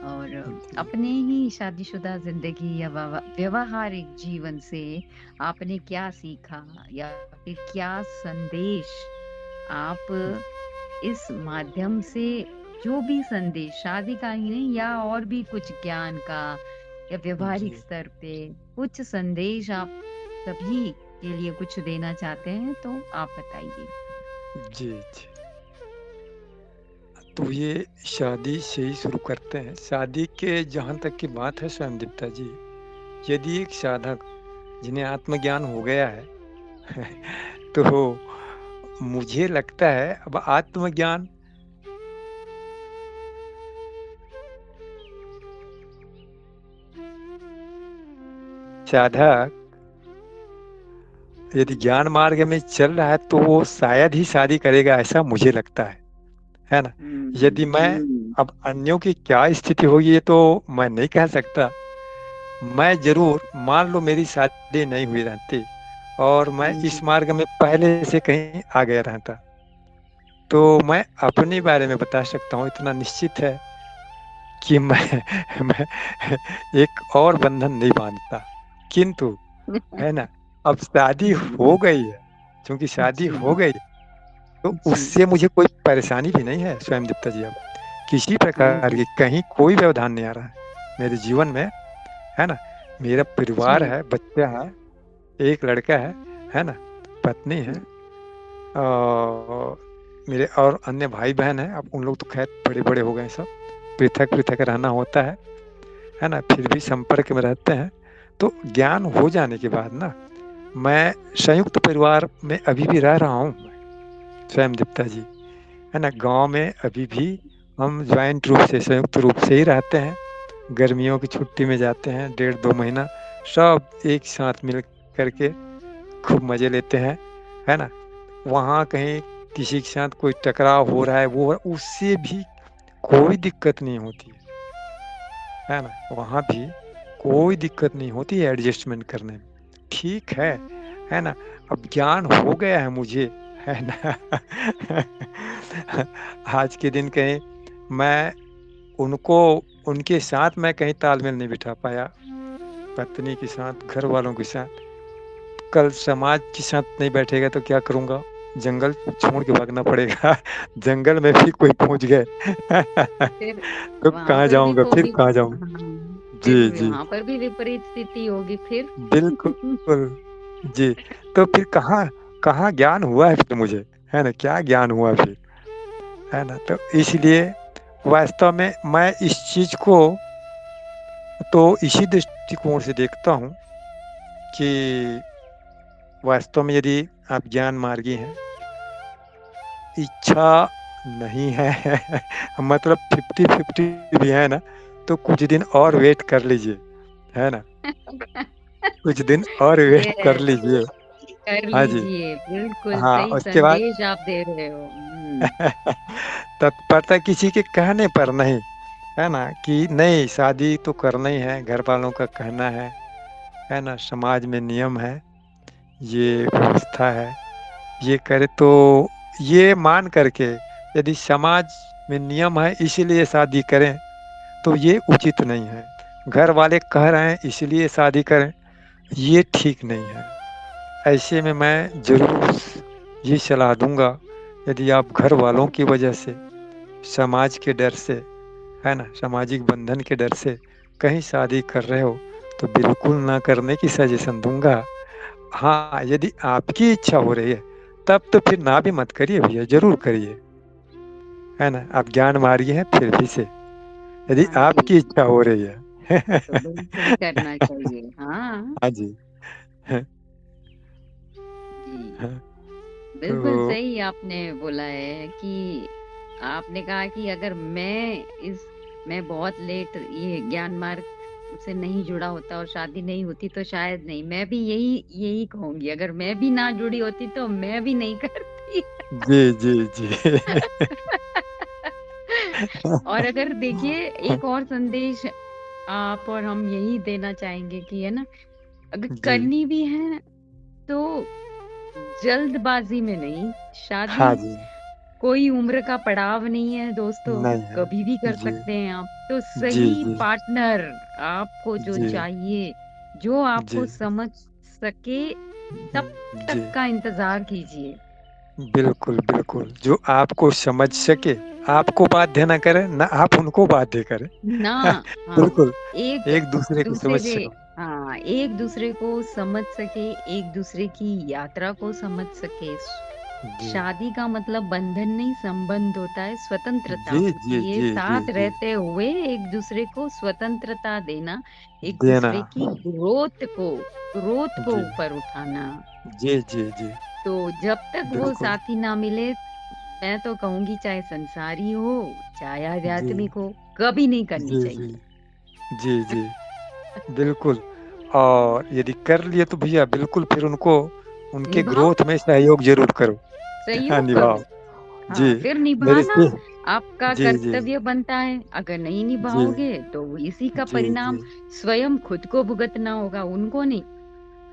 और जी अपने ही शादीशुदा जिंदगी या व्यवहारिक जीवन से आपने क्या सीखा या फिर क्या संदेश आप इस माध्यम से, जो भी संदेश शादी का ही नहीं या और भी कुछ ज्ञान का या व्यवहारिक जी स्तर पे कुछ संदेश आप सभी के लिए कुछ देना चाहते हैं तो आप बताइए। जी जी। तो ये शादी से ही शुरू करते हैं। शादी के जहाँ तक की बात है स्वयं दीप्ता जी, यदि एक साधक जिन्हें आत्मज्ञान हो गया है तो मुझे लगता है अब आत्मज्ञान साधक यदि ज्ञान मार्ग में चल रहा है तो वो शायद ही शादी करेगा, ऐसा मुझे लगता है ना। हम्म। यदि मैं अब अन्यों की क्या स्थिति होगी ये तो मैं नहीं कह सकता। मैं जरूर मान लो मेरी शादी नहीं हुई रहती और मैं जी। इस मार्ग में पहले से कहीं आ गया रहता तो मैं अपने बारे में बता सकता हूँ, इतना निश्चित है कि मैं एक और बंधन नहीं बांधता। किंतु है ना, अब शादी हो गई है, क्योंकि शादी जी। हो गई तो जी। उससे मुझे कोई परेशानी भी नहीं है स्वयं दीप्ता जी। अब किसी प्रकार हम्म। की कहीं कोई व्यवधान नहीं आ रहा है मेरे जीवन में, है ना। मेरा परिवार जी। है, बच्चा है, एक लड़का है ना, पत्नी है, और मेरे और अन्य भाई-बहन हैं, अब उन लोग तो ख़ैर बड़े-बड़े हो गए सब, पृथक-पृथक रहना होता है ना? फिर भी संपर्क में रहते हैं। तो ज्ञान हो जाने के बाद ना, मैं संयुक्त परिवार में अभी भी रह रहा हूँ, स्वयं दीप्ता जी, है ना? गाँव में अभी भी हम जॉइंट रूप से, संयुक्त रूप से ही रहते हैं। गर्मियों की छुट्टी में जाते हैं, डेढ़ 2 महीना सब एक साथ मिल कर के खूब मज़े लेते हैं, है ना? वहाँ कहीं किसी के साथ कोई टकराव हो रहा है, वो हो रहा, उससे भी कोई दिक्कत नहीं होती है ना? वहाँ भी कोई दिक्कत नहीं होती है एडजस्टमेंट करने में। ठीक है ना? अब ज्ञान हो गया है मुझे, है ना? आज के दिन कहीं मैं उनको उनके साथ मैं कहीं तालमेल नहीं बिठा पाया, पत्नी के साथ, घर वालों के साथ। कल समाज के साथ नहीं बैठेगा तो क्या करूँगा? जंगल छोड़ के भागना पड़ेगा। जंगल में भी कोई पहुँच गए फिर तो वहाँ कहाँ पर भी जाऊँगा को फिर भी कहाँ जाऊँ? फिर जी, जी। वहाँ पर भी विपरीत स्थिति होगी फिर। बिल्कुल, जी। तो फिर कहाँ कहाँ ज्ञान हुआ है फिर मुझे, है ना? क्या ज्ञान हुआ फिर, है ना? तो इसलिए वास्तव में मैं इस चीज़ को तो इसी दृष्टिकोण से देखता हूँ कि वास्तव में यदि आप ज्ञान मार्गी हैं, इच्छा नहीं है मतलब 50-50 भी है ना, तो कुछ दिन और वेट कर लीजिए, है ना? कुछ दिन और वेट कर यस, लीजिए। कर हाँ जी। लीजिए, बिल्कुल हाँ, सही उसके बाद संदेश आप दे रहे हो। तत्परता किसी के कहने पर नहीं, है ना? कि नहीं शादी तो करना ही है, घर वालों का कहना है ना? समाज में नियम है, ये व्यवस्था है, ये करे तो ये मान करके यदि समाज में नियम है इसीलिए शादी करें, तो ये उचित नहीं है। घर वाले कह रहे हैं इसलिए शादी करें, ये ठीक नहीं है। ऐसे में मैं ज़रूर ये सलाह दूँगा, यदि आप घर वालों की वजह से, समाज के डर से, है ना? सामाजिक बंधन के डर से कहीं शादी कर रहे हो, तो बिल्कुल ना करने की सजेशन दूँगा। हाँ, यदि आपकी इच्छा हो रही है, तब तो फिर ना भी मत करिए भैया, ज़रूर करिए, है ना? आप ज्ञान मार्गी हैं फिर भी से, यदि हाँ जी, आपकी इच्छा हो रही है। तो बिल्कुल करना चाहिए। हाँ, हाँ जी। जी। हाँ, बिल्कुल तो सही आपने बोला है कि आपने कहा कि अगर मैं बहुत लेट ये ज्ञान मार्ग से नहीं जुड़ा होता और शादी नहीं होती तो शायद नहीं। मैं भी यही यही कहूँगी, अगर मैं भी ना जुड़ी होती तो मैं भी नहीं करती। जी, जी, जी। और अगर देखिए एक और संदेश आप और हम यही देना चाहेंगे कि है ना, अगर जी। करनी भी है तो जल्दबाजी में नहीं। शादी हाँ जी, कोई उम्र का पड़ाव नहीं है दोस्तों, नहीं है। कभी भी कर जी, सकते हैं आप। तो जी, सही जी, पार्टनर आपको जो जी, चाहिए, जो आपको जी, समझ सके, तब तक जी। का इंतजार कीजिए। बिल्कुल, बिल्कुल। जो आपको समझ सके, आपको बाध्य ना करे, ना आप उनको बाध्य करें। ना हाँ, बिल्कुल, एक एक-दूसरे को समझ दूसरे सको। हाँ, एक दूसरे को समझ सके, एक दूसरे की यात्रा को समझ सके। जी। शादी का मतलब बंधन नहीं, संबंध होता है, स्वतंत्रता जी, होती जी, है। जी, जी, साथ जी। रहते हुए एक दूसरे को स्वतंत्रता देना, एक देना। दूसरे की ग्रोथ को जी। ऊपर उठाना। जी, जी, जी। तो जब तक वो बिल्कुल। साथी ना मिले, मैं तो कहूंगी चाहे संसारी हो, चाहे जी, आध्यात्मिक हो, कभी नहीं करनी जी, जी। चाहिए। जी, जी। बिल्कुल। और यदि कर लिए तो भैया बिल्कुल फिर उनको उनके निभाओ, ग्रोथ में सहयोग ज़रूर करो। हाँ, सहयोग निभाओ। करो। जी, हाँ, फिर मेरे निभाना से आपका जी, जी। कर्तव्य बनता है। अगर नहीं जी, निभाओगे तो इसी का जी, जी। परिणाम स्वयं खुद को भुगतना होगा, उनको नहीं।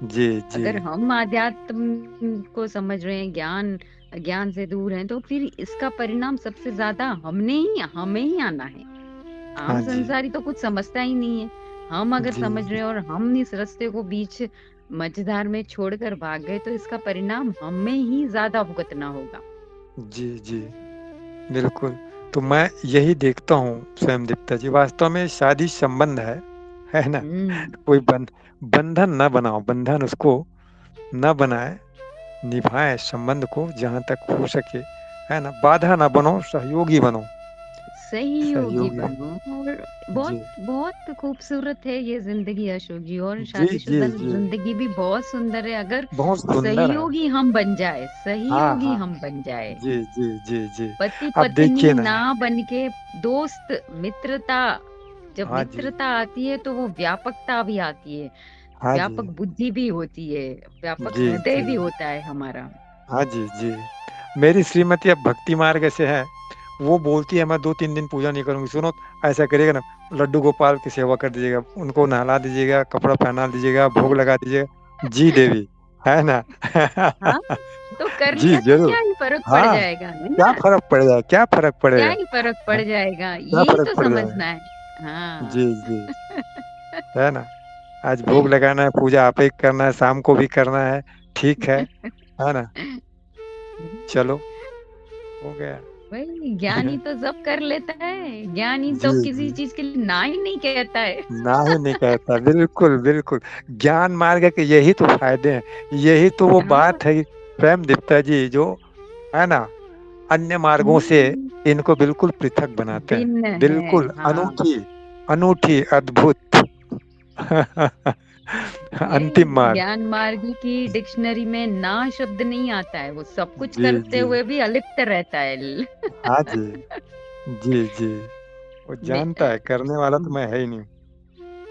जी, जी। अगर हम आध्यात्म को समझ रहे हैं, ज्ञान ज्ञान से दूर हैं, तो फिर इसका परिणाम सबसे ज्यादा हमें ही आना है। आम हाँ जी। संसारी तो कुछ समझता ही नहीं है। हम अगर जी, समझ रहे हैं और हम इस रास्ते को बीच मझधार में छोड़कर भाग गए, तो इसका परिणाम हमें ही ज्यादा भुगतना होगा। जी, जी। बिल्कुल। तो मैं यही देखता हूँ स्वयं दीप्ता जी, वास्तव में शादी संबंध है ना? हम्म। कोई बंधन ना बनाओ, बंधन उसको ना बनाएँ, निभाएँ संबंध को जहाँ तक हो सके, है ना, बाधा ना बनो, सहयोगी बनो। सहयोगी सहयोगी। बनो। और जी बहुत बहुत खूबसूरत है ये जिंदगी अशोक जी, और जी जी शादीशुदा जी। जिंदगी भी बहुत सुंदर है, अगर बहुत सुंदर है। सहयोगी हम बन जाए, हाँ सहयोगी हाँ। हम बन जाए। जी जी जी जी। पति अब देखिए पत्नी ना। ना बन के दोस्त, मित्रता, जब हाँ जी। मित्रता आती है तो वो व्यापकता भी आती है, हाँ जी। व्यापक बुद्धि भी होती है, व्यापक जी हृदय जी। भी होता है हमारा। हाँ जी जी। मेरी श्रीमती अब भक्ति मार्ग से है। वो बोलती है मैं 2-3 दिन पूजा नहीं करूंगी। सुनो, ऐसा करिएगा ना, लड्डू गोपाल की सेवा कर दीजिएगा, उनको नहला दीजिएगा, कपड़ा पहना दीजिएगा, भोग लगा दीजिएगा। जी देवी, है ना। हाँ, तो कर जी लिया तो जरूर। क्या ही फर्क पड़ हाँ, जाएगा, है क्या ना। फर्क पड़ेगा, क्या फर्क क्या पड़ेगा। ही फर्क पड़ हाँ, जाएगा, क्या यही फर्क तो पड़ समझना जाएगा। है। हाँ। जी जी। है ना। आज भोग लगाना है, पूजा आप ही करना है, शाम को भी करना है। ठीक है ना। चलो, हो गया। भाई ज्ञानी तो सब कर लेता है, ज्ञानी जी तो जी। किसी चीज के लिए ना ही नहीं कहता है। ना ही नहीं कहता, बिल्कुल बिल्कुल। ज्ञान मार्ग के यही तो फायदे हैं, यही तो वो हाँ। बात है प्रेम दीप्ता जी, जो है ना, अन्य मार्गों से हम्म, इनको बिल्कुल पृथक बनाते हैं। भिन्न है। बिल्कुल हाँ, अनूठी, अनूठी, अद्भुत। ये अंतिम मार्ग। ज्ञान मार्ग की डिक्शनरी में ना शब्द नहीं आता है, वो सब कुछ जी करते जी। हुए भी अलिप्त रहता है। हाँ जी। जी जी। वो में जानता है, करने वाला तो मैं है ही नहीं।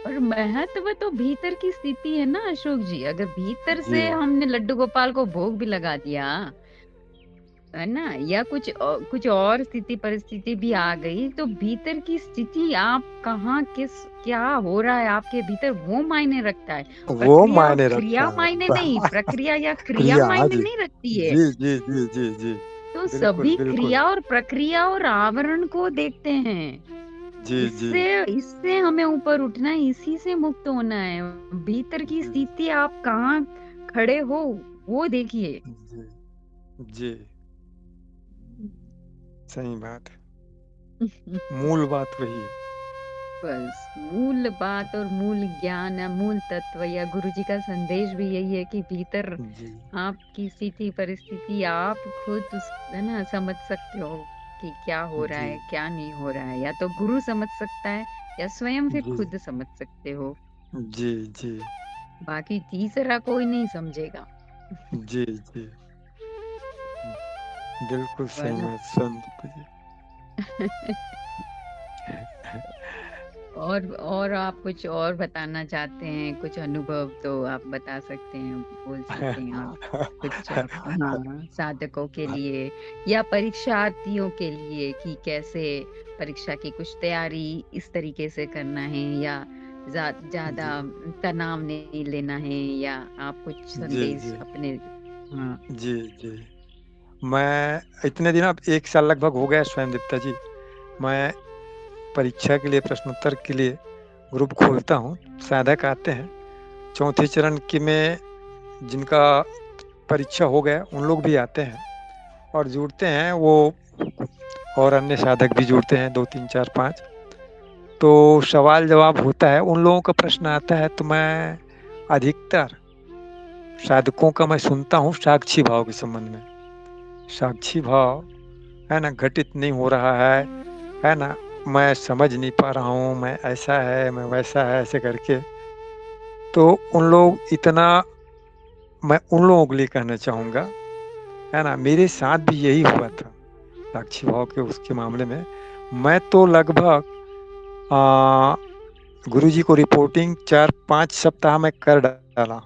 और महत्व तो भीतर की स्थिति है ना अशोक जी, अगर भीतर जी से हमने लड्डू गोपाल को भोग भी लगा दिया, है ना, या कुछ और स्थिति परिस्थिति भी आ गई, तो भीतर की स्थिति, आप कहाँ किस क्या हो रहा है आपके भीतर, वो मायने रखता है। वो प्रक्रिया और मायने क्रिया रखता मायने नहीं, है। प्रक्रिया या क्रिया क्रिया, हाँ मायने जी। नहीं रखती है। जी जी जी जी जी। तो बिल्कुल सभी बिल्कुल। क्रिया और प्रक्रिया और आवरण को देखते हैं। जी जी इससे इससे हमें ऊपर उठना है, इसी से मुक्त होना है। भीतर की जी स्थिति आप कहाँ खड़े हो, वो देखिए। जी जी। सही बात है। मूल बात वही है। बस मूल बात और मूल ज्ञान या मूल तत्व या गुरु जी का संदेश भी यही है कि भीतर जी आपकी स्थिति परिस्थिति आप खुद है ना समझ सकते हो कि क्या हो रहा जी है क्या नहीं हो रहा है, या तो गुरु समझ सकता है या स्वयं फिर जी खुद समझ सकते हो। जी जी बाकी तीसरा कोई नहीं समझेगा। जी जी। बिल्कुल सही बस। में संत जी। और आप कुछ और बताना चाहते हैं, कुछ अनुभव तो आप बता सकते हैं, बोल सकते हैं आप कुछ, हाँ, साधकों के लिए या परीक्षार्थियों के लिए कि कैसे परीक्षा की कुछ तैयारी इस तरीके से करना है, या ज्यादा जी तनाव नहीं लेना है, या आप कुछ जी संदेश जी अपने। हाँ। जी जी। मैं इतने दिन, अब 1 साल लगभग हो गया स्वयं दीप्ता जी। मैं परीक्षा के लिए, प्रश्नोत्तर के लिए ग्रुप खोलता हूँ। साधक आते हैं चौथे चरण की में, जिनका परीक्षा हो गया उन लोग भी आते हैं और जुड़ते हैं वो, और अन्य साधक भी जुड़ते हैं, 2 3 4 5। तो सवाल जवाब होता है, उन लोगों का प्रश्न आता है तो मैं अधिकतर साधकों का मैं सुनता हूँ साक्षी भाव के संबंध में। साक्षी भाव, है ना, घटित नहीं हो रहा है ना, मैं समझ नहीं पा रहा हूँ, मैं ऐसा है, मैं वैसा है, ऐसे करके। तो उन लोग इतना, मैं उन लोगों के लिए कहना चाहूँगा, है ना, मेरे साथ भी यही हुआ था साक्षी भाव के उसके मामले में। मैं तो लगभग आ, गुरुजी को रिपोर्टिंग 4 5 सप्ताह में कर डाला,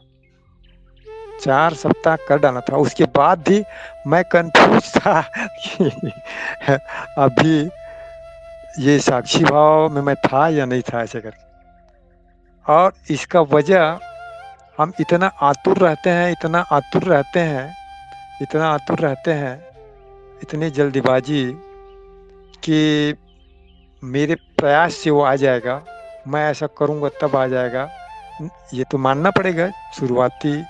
4 सप्ताह कर डाला था। उसके बाद भी मैं कंफ्यूज था कि अभी ये साक्षी भाव में मैं था या नहीं था, ऐसे करके। और इसका वजह, हम इतना आतुर रहते हैं, इतना आतुर रहते हैं, इतना आतुर रहते हैं, इतनी जल्दीबाजी कि मेरे प्रयास से वो आ जाएगा, मैं ऐसा करूँगा तब आ जाएगा। ये तो मानना पड़ेगा, शुरुआती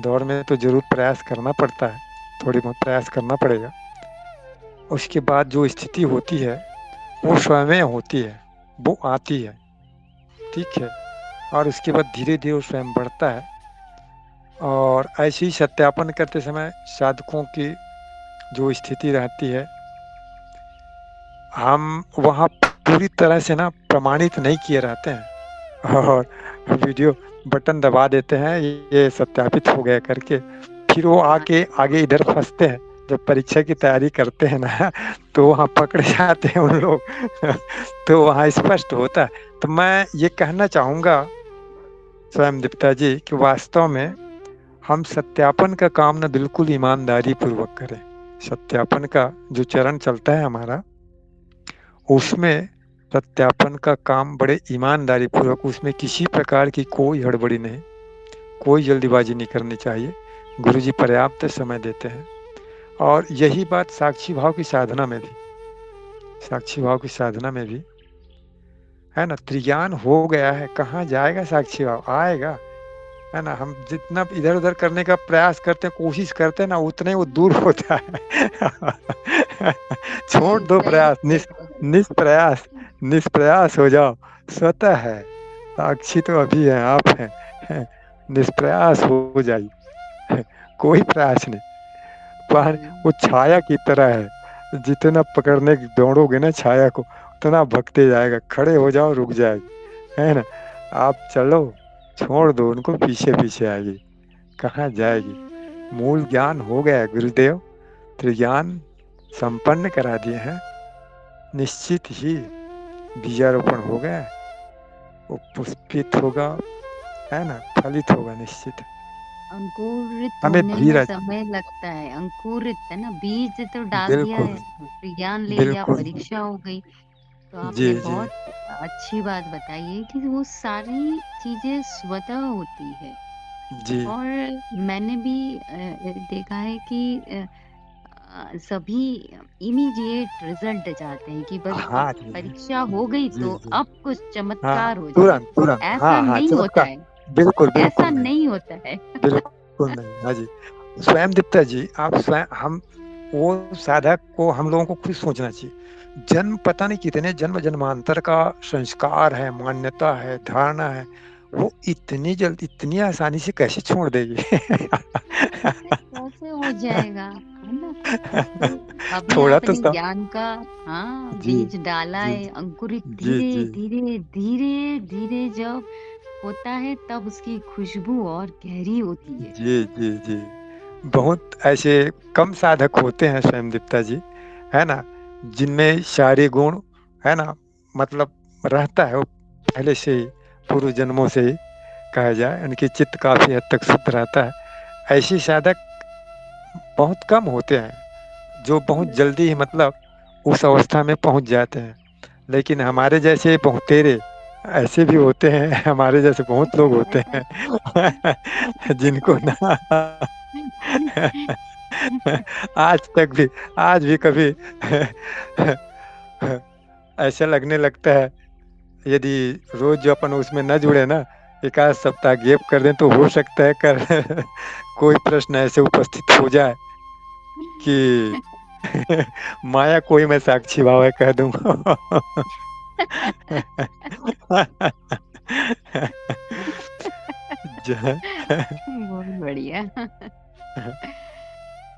दौर में तो ज़रूर प्रयास करना पड़ता है, थोड़ी बहुत प्रयास करना पड़ेगा। उसके बाद जो स्थिति होती है वो स्वयं होती है, वो आती है, ठीक है। और उसके बाद धीरे धीरे वो स्वयं बढ़ता है। और ऐसे ही सत्यापन करते समय साधकों की जो स्थिति रहती है, हम वहाँ पूरी तरह से ना प्रमाणित नहीं किए रहते हैं और वीडियो बटन दबा देते हैं, ये सत्यापित हो गया करके। फिर वो हाँ, आके आगे इधर फँसते हैं। जब परीक्षा की तैयारी करते हैं ना, तो वहाँ पकड़े जाते हैं उन लोग। तो वहाँ स्पष्ट होता है। तो मैं ये कहना चाहूँगा स्वयं दीप्ता जी कि वास्तव में हम सत्यापन का काम ना बिल्कुल ईमानदारी पूर्वक करें। सत्यापन का जो चरण चलता है हमारा, उसमें सत्यापन का काम बड़े ईमानदारी पूर्वक, उसमें किसी प्रकार की कोई हड़बड़ी नहीं, कोई जल्दीबाजी नहीं करनी चाहिए। गुरुजी पर्याप्त समय देते हैं। और यही बात साक्षी भाव की साधना में भी, साक्षी भाव की साधना में भी है ना। त्रिज्ञान हो गया है, कहाँ जाएगा साक्षी भाव, आएगा, है ना। हम जितना इधर उधर करने का प्रयास करते हैं, कोशिश करते हैं ना, उतना ही वो दूर होता है। छोड़ सही दो सही प्रयास, सही कह निष्प्रयास, निष्प्रयास हो जाओ, स्वतः है। साक्षी तो अभी है, आप हैं। निष्प्रयास हो जाइए, कोई प्रयास नहीं। पानी रहे वो छाया की तरह है, जितना पकड़ने की दौड़ोगे ना छाया को, उतना भगते जाएगा। खड़े हो जाओ, रुक जाएगी, है ना। आप चलो, छोड़ दो उनको, पीछे पीछे आएगी, कहाँ जाएगी। मूल ज्ञान हो गया है, गुरुदेव त्रिज्ञान संपन्न करा दिए हैं। निश्चित ही बीजारोपण हो गया है, वो पुष्पित होगा, है ना, फलित होगा निश्चित। अंकुरित हमें होने में धीरज, समय लगता है। अंकुरित है ना, बीज तो डाल दिया बिल्कुल है, ज्ञान ले लिया, बिल्कुल, परीक्षा हो गई। तो जी आपने जी बहुत अच्छी बात बताई है कि वो सारी चीजें स्वतः होती है। जी, और मैंने भी देखा है कि सभी इमीडिएट रिजल्ट चाहते हैं कि बस हाँ जी परीक्षा हो गई जी तो जी, अब कुछ हाँ, चमत्कार हो जाए। तुरंत तुरंत, ऐसा हाँ हाँ, नहीं होता चमत्कार, है। बिल्कुल ऐसा बिल्कुल नहीं, नहीं होता है। बिल्कुल नहीं, हाँ जी। स्वयं दीप्ता जी, आप स्वयं, हम वो साधक को, हम लोगों को खुद सोचना चाहिए। जन्म, पता नहीं कितने जन्म जन्मांतर का संस्कार है, मान्यता है, धारणा है, वो इतनी जल्दी, इतनी आसानी से कैसे छोड़ देगी। कैसे हो जाएगा, है ना। तो अभी थोड़ा तो आपने सा, ज्ञान का, हाँ, जी बीज डाला जी है, अंकुरित जी धीरे जी धीरे धीरे धीरे जब होता है तब उसकी खुशबू और गहरी होती है। जी जी जी, बहुत ऐसे कम साधक होते हैं स्वयं दीप्ता जी, है ना, जिनमें सारे गुण, है ना, मतलब रहता है वो पहले से ही, पूर्व जन्मों से ही कहा जाए, उनकी चित्त काफी हद तक शुद्ध रहता है। ऐसे साधक बहुत कम होते हैं जो बहुत जल्दी ही, मतलब उस अवस्था में पहुंच जाते हैं। लेकिन हमारे जैसे बहुतेरे ऐसे भी होते हैं, हमारे जैसे बहुत लोग होते हैं जिनको ना आज तक भी, आज भी कभी ऐसा लगने लगता है, यदि रोज जो अपन उसमें न जुड़े ना, एक आध सप्ताह गैप कर दें, तो हो सकता है कर कोई प्रश्न ऐसे उपस्थित हो जाए कि माया कोई मैं साक्षी भाव है कह दूंगा। जो- बहुत बढ़िया।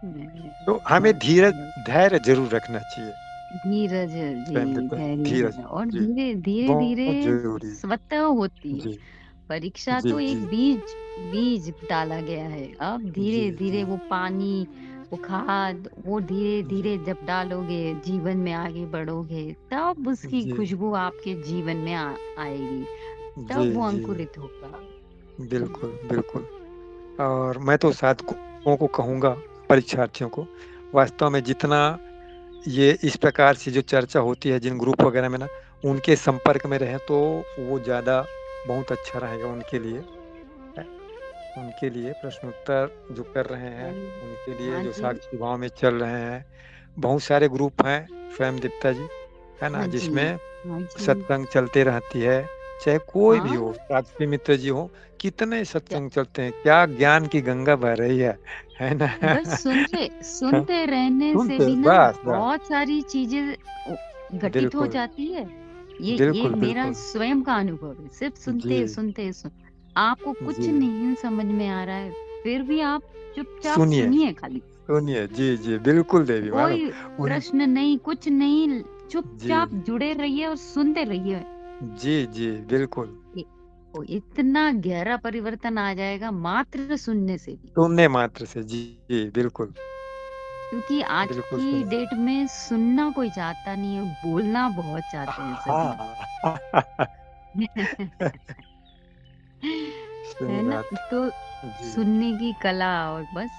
नहीं, तो हमें बहुत धीरज, बहुत धैर्य जरूर रखना चाहिए। धीरज, स्वयं जी, देखो, धैर्य धीरज, है और जी, धीरे धीरे बहुत धीरे जरूरी है। स्वतः होती है। जी परीक्षा जी तो जी एक बीज बीज डाला गया है। अब जी धीरे जी धीरे वो पानी, वो खाद, वो धीरे जी धीरे जब डालोगे, जीवन में आगे बढ़ोगे, तब उसकी जी खुशबू आपके जीवन में आएगी। जी तब वो जी, अंकुरित होगा। बिल्कुल बिल्कुल। और मैं तो साधकों को कहूँगा, परीक्षार्थियों को, वास्तव में जितना ये इस प्रकार से जो चर्चा होती है जिन ग्रुप वगैरह में ना, उनके संपर्क में रहें तो वो ज़्यादा, बहुत अच्छा रहेगा उनके लिए, है। उनके लिए प्रश्नोत्तर जो कर रहे हैं, उनके लिए हाँ जो जी, साक्षी भाव में चल रहे हैं, बहुत सारे ग्रुप हैं स्वयं दीप्ता जी, है ना, हाँ जी, जिसमें हाँ जी। सत्संग चलते रहती है। चाहे कोई भी हो, हाँ, साक्षी मित्र जी हो, कितने सत्संग चलते हैं, क्या ज्ञान की गंगा बह रही है ना। बस सुनते सुनते रहने से सुनते, भी ना बस बस, बहुत सारी चीजें घटित हो बिल्कुल जाती है। ये बिल्कुल मेरा बिल्कुल, स्वयं का अनुभव है। सिर्फ जी आपको कुछ जी, नहीं समझ में आ रहा है, फिर भी आप चुपचाप सुनिए, सुनिए खाली। सुनिए, जी, जी, बिल्कुल देवी मानव कोई उन प्रश्न नहीं, कुछ नहीं, जी, चुपचाप जुड़े रहिए और सुनते रहिए। जी, जी, बिल्कुल। इ ओ इतना गहरा परिवर्तन आ जाएगा मात्र सुनने से भी। सुनने मात्र से, जी, जी, बिल्कुल, क्योंकि आज बिल्कुल की सही। डेट में सुनना कोई चाहता नहीं है, बोलना बहुत चाहते हैं सभी। हाँ। है सही ना? बात। तो जी, सुनने की कला और बस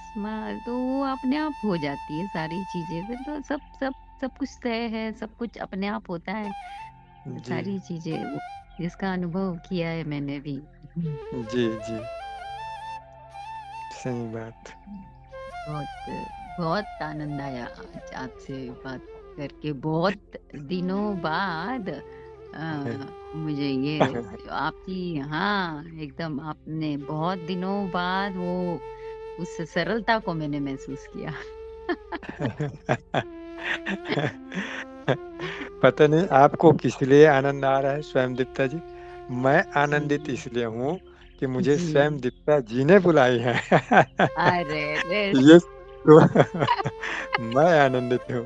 तो वो अपने आप हो जाती है सारी चीज़ें, फिर तो सब सब सब कुछ तय है, सब कुछ अपने आप होता है। जी, सारी चीज़ें वो जिसका अनुभव किया है मैंने भी। हुँ। जी, जी, सही बात। बहुत बहुत आनंद आया आज आपसे बात करके। बहुत दिनों बाद मुझे ये आपकी हाँ, एकदम आपने बहुत दिनों बाद वो उस सरलता को मैंने महसूस किया। पता नहीं आपको किस लिए आनंद आ रहा है स्वयं दीप्ता जी। मैं जी, आनंदित जी। इसलिए हूँ कि मुझे जी। स्वयं दीप्ता जी ने बुलाई है। अरे रे! ये तो मैं आनंदित हूँ।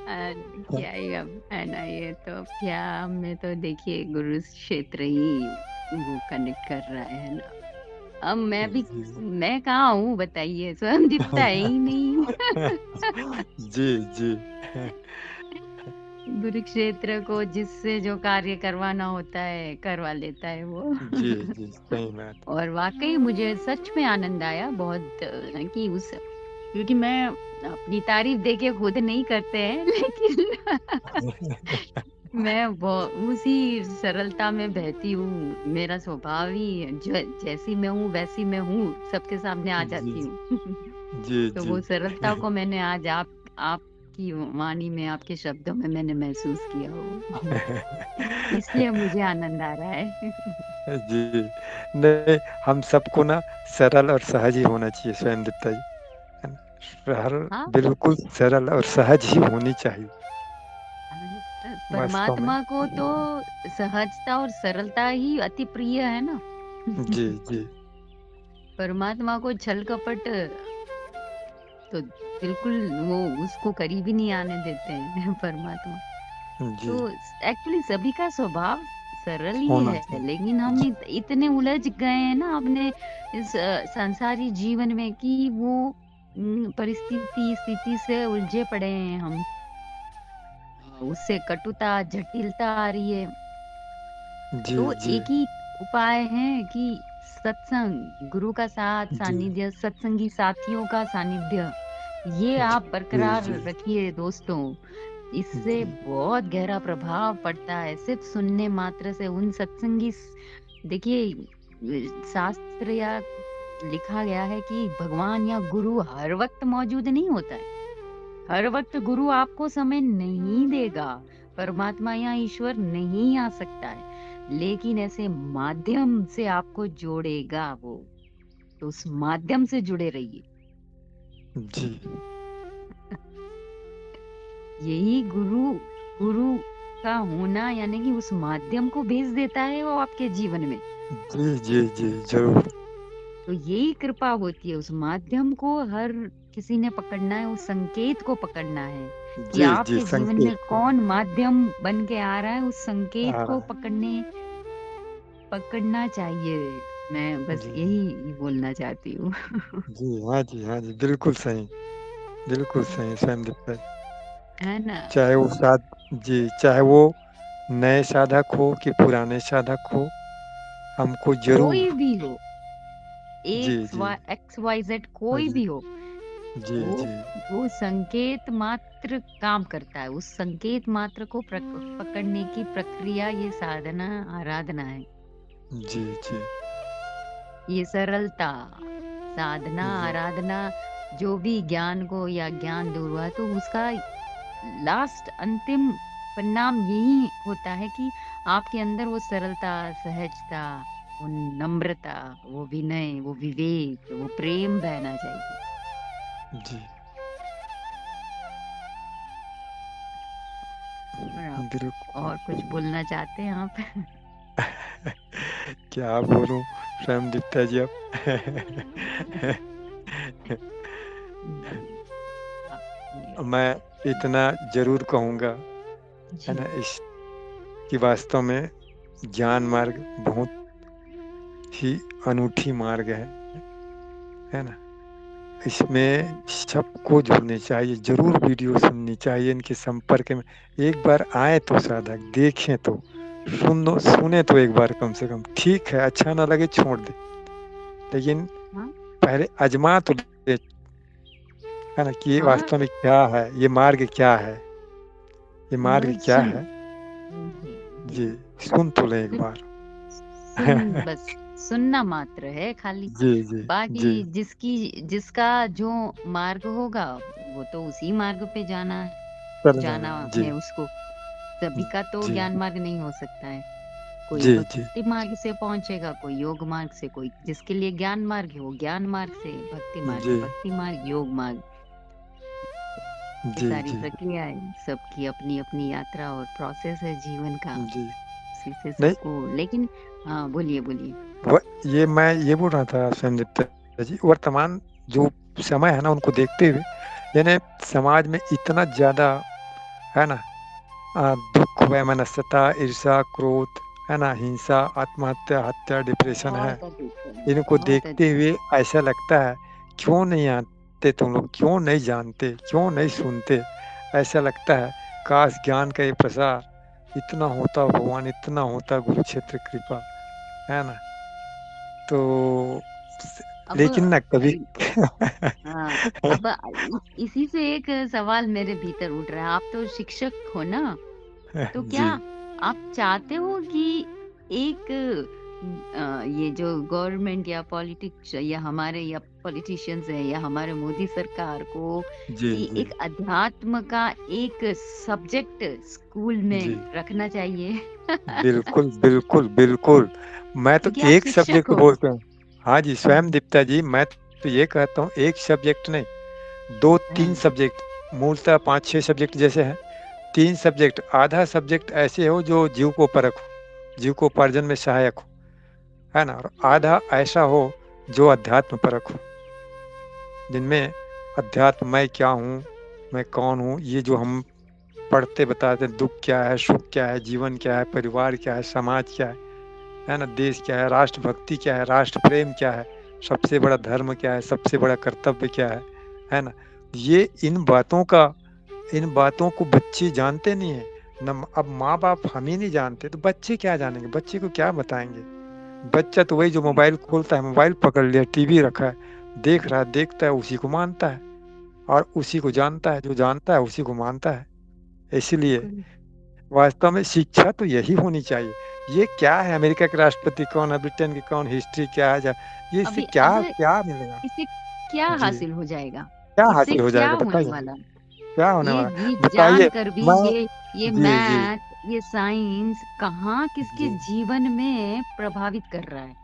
अ, क्या ही अब है ना ये तो क्या हमें तो देखिए गुरु क्षेत्र ही वो कनेक्ट कर रहा है ना। अब जी। मैं कहाँ हूँ बताइए? स्वयं दीप्ता है ही नहीं। जी, जी। गुरु क्षेत्र को जिससे जो कार्य करवाना होता है, करवा लेता है वो। जी, जी, सही बात। और वाक़ई मुझे सच में आनंद आया बहुत कि उस क्योंकि मैं अपनी तारीफ़ देखिए खुद नहीं करते हैं लेकिन मैं उसी सरलता में बहती हूँ। मेरा स्वभाव ही जैसी मैं हूँ वैसी मैं हूँ, सबके सामने आ जी, जाती हूँ। जी, तो जी। वो सरलता को मैंने आज आपकी वाणी में, आपके शब्दों में मैंने महसूस किया वो। इसलिए मुझे आनंद आ रहा है। जी। नहीं, हम सबको ना सरल और सहज ही होना चाहिए स्वयं दत्ता जी, है ना? सरल हाँ, बिल्कुल सरल और सहज ही होनी चाहिए वास्तव में। परमात्मा को तो सहजता और सरलता ही अति प्रिय है ना। जी, जी। परमात्मा को छल कपट तो बिल्कुल वो उसको करीब ही नहीं आने देते हैं परमात्मा। जी, तो एक्चुअली सभी का स्वभाव सरल ही होना है, चाहिए। लेकिन हम जी, इतने उलझ गए हैं ना अपने इस सांसारिक जीवन में कि वो परिस्थिति स्थिति से उलझे पड़े हैं हम। उससे कटुता, जटिलता आ रही है। जी, तो जी, एक ही उपाय है कि सत्संग, गुरु का साथ, जी, सानिध्य, सत्संगी साथियों का सानिध्य, ये जी, आप बरकरार जी, रखिए दोस्तों। इससे जी, बहुत गहरा प्रभाव पड़ता है। सिर्फ सुनने मात्र से उन सत्संगी देखिए शास्त्र या लिखा गया है कि भगवान या गुरु हर वक्त मौजूद नहीं होता है। हर वक्त गुरु आपको समय नहीं देगा। परमात्मा या ईश्वर नहीं आ सकता है। लेकिन ऐसे माध्यम से आपको जोड़ेगा वो। तो उस माध्यम से जुड़े रहिए। जी, यही गुरु गुरु का होना यानी कि उस माध्यम को भेज देता है वो आपके जीवन में। जी, जी, जी, ज़रूर। तो यही कृपा होती है उस माध्यम को हर किसी ने पकड़ना है, उस संकेत को पकड़ना है कि जी, जी, आपके जीवन में संकेत को कौन माध्यम बन के आ रहा है, उस संकेत आ को रहा है। पकड़ना चाहिए। मैं बस जी, यही बोलना चाहती हूँ। जी, हाँ जी, हाँ जी, बिल्कुल सही स्वयं दत्ता जी। है ना? चाहे वो जी, चाहे वो नए साधक हो कि पुराने साधक हो, हमको कोई ज़रूर भी हो, जी, जी। एक्स वाई जेड हाँ कोई जी। भी हो, जी, वो जी। वो संकेत मात्र काम करता है। उस संकेत मात्र को पकड़ने की प्रक्रिया ये साधना, आराधना है। जी, जी। ये सरलता, साधना, जी, आराधना जो भी ज्ञान को या ज्ञान दूर हुआ तो उसका लास्ट अंतिम परिणाम यही होता है कि आपके अंदर वो सरलता, सहजता, वो नम्रता, वो विनय, वो विवेक, वो प्रेम बहना चाहिए। जी। और आप बिल्कुल। और कुछ बोलना चाहते हैं आप? क्या बोलूँ? स्वयं दीप्ता जी आप। जी, आप मैं इतना जरूर कहूँगा, है जी, ना, इस कि वास्तव में ज्ञान मार्ग बहुत ही अनूठी मार्ग है ना। इसमें जी, सबको जुड़ने चाहिए, जरूर वीडियो सुननी चाहिए, इनके संपर्क में एक बार आए तो साधक देखें तो सुने तो एक बार कम से कम। ठीक है, अच्छा ना लगे छोड़ दे, लेकिन हाँ, पहले आजमा तो ले, है ना, कि ये हाँ, वास्तव में क्या है, ये मार्ग क्या है, ये मार्ग बस क्या है। जी, जी, जी, सुन तो ले एक सुन बार। बस सुनना मात्र है खाली। जी जी बाकी जी। जिसका जो मार्ग होगा वो तो उसी मार्ग पे चलना जाना है जी। है उसको। सभी का तो जी ज्ञान मार्ग नहीं हो सकता है। कोई जी जी भक्ति मार्ग से पहुंचेगा, कोई योग मार्ग से, कोई जिसके लिए ज्ञान मार्ग है वो ज्ञान मार्ग से, भक्ति मार्ग है जी भक्ति मार्ग, योग मार्ग। ये जी सारी जी प्रक्रिया है, सबकी अपनी अपनी यात्रा और प्रोसेस है जीवन का। जी। उसी से नहीं, सबको लेकिन हाँ, बोलिए बोलिए। ये मैं ये बोल रहा था संदीप जी, वर्तमान जो समय है ना उनको देखते हुए, यानी समाज में इतना ज्यादा, है ना, दुख, वैमनस्यता, ईर्ष्या, क्रोध, है ना, हिंसा, आत्महत्या, हत्या, डिप्रेशन है। बहुत अधिक है, इनको बहुत देखते अधिक। हुए ऐसा लगता है, क्यों नहीं आते तुम लोग, क्यों नहीं जानते, क्यों नहीं सुनते। ऐसा लगता है काश ज्ञान का ये प्रसार इतना होता, भगवान इतना होता, गुरु क्षेत्र कृपा, है ना। तो अब लेकिन ना कभी। हाँ, अब इसी से एक सवाल मेरे भीतर उठ रहा है। आप तो शिक्षक हो ना, तो क्या जी आप चाहते हो कि एक ये जो गवर्नमेंट या पॉलिटिक्स या हमारे या पॉलिटिशियंस है या हमारे मोदी सरकार को जी जी एक अध्यात्म का एक सब्जेक्ट स्कूल में जी, रखना चाहिए? बिल्कुल बिल्कुल बिल्कुल। मैं तो क्योंकि आप एक शिक्षक सब्जेक्ट हो। बोलता हूँ। हाँ जी, स्वयं दीप्ता जी, मैं तो ये कहता हूँ एक सब्जेक्ट नहीं, दो तीन हाँ, सब्जेक्ट, मूलतः पाँच छह सब्जेक्ट जैसे हैं। तीन सब्जेक्ट, आधा सब्जेक्ट ऐसे हो जो जीव को परख हो, जीव को उपार्जन में सहायक हो, है ना, और आधा ऐसा हो जो अध्यात्म परख हो, जिनमें अध्यात्म, मैं क्या हूँ, मैं कौन हूँ, ये जो हम पढ़ते बताते हैं, दुख क्या है, सुख क्या है, जीवन क्या है, परिवार क्या है, समाज क्या है ना, देश क्या है, राष्ट्रभक्ति क्या है, राष्ट्र प्रेम क्या है, सबसे बड़ा धर्म क्या है, सबसे बड़ा कर्तव्य क्या है ना। ये इन बातों को बच्चे जानते नहीं है न। अब माँ बाप हम ही नहीं जानते तो बच्चे क्या जानेंगे, बच्चे को क्या बताएंगे। बच्चा तो वही जो मोबाइल खोलता है, मोबाइल पकड़ लिया, टीवी रखा है, देख रहा है, देखता है, उसी को मानता है, और उसी को जानता है, जो जानता है उसी को मानता है। इसीलिए बिल्कुल। वास्तव में शिक्षा तो यही होनी चाहिए। ये क्या है, अमेरिका के राष्ट्रपति कौन है, ब्रिटेन के कौन, हिस्ट्री क्या है, ये इससे अभी क्या अब क्या मिलेगा। इससे क्या जी, हासिल हो जाएगा? क्या इससे हासिल हो क्या जाएगा होने बताइए, वाला? क्या होने ये वाला ये जान बताइए। कर भी मैं ये जी जी मैथ, ये साइंस कहाँ किसके जी, जीवन में प्रभावित कर रहा है?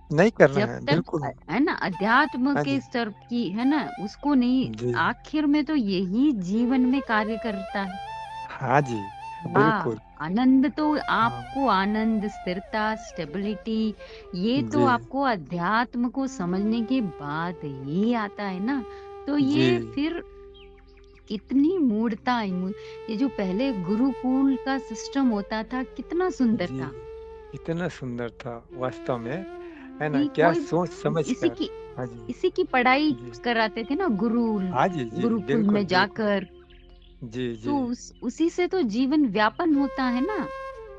नहीं कर रहे जब हैं तक बिल्कुल। है ना अध्यात्म हाँ के जी स्तर की है ना उसको नहीं, जी, आखिर में तो यही जीवन में कार्य करता है। हाँ जी वाह, बिल्कुल। आनंद तो हाँ आपको आनंद, स्थिरता, स्टेबिलिटी, ये तो जी आपको अध्यात्म को समझने के बाद ही आता है ना। तो जी ये फिर कितनी मूढ़ता ये जो पहले गुरुकुल का सिस्टम होता था कितना सुंदर जी, था। कितना सुंदर था वास्तव में, है ना, कि क्या कोई सोच समझ इसी कर। की हाँ जी इसी की पढ़ाई जी, कराते थे ना हाँ जी जी, गुरुकुल बिल्कुल में बिल्कुल। जाकर। जी तो जी उसी से तो जीवन व्यापन होता है ना।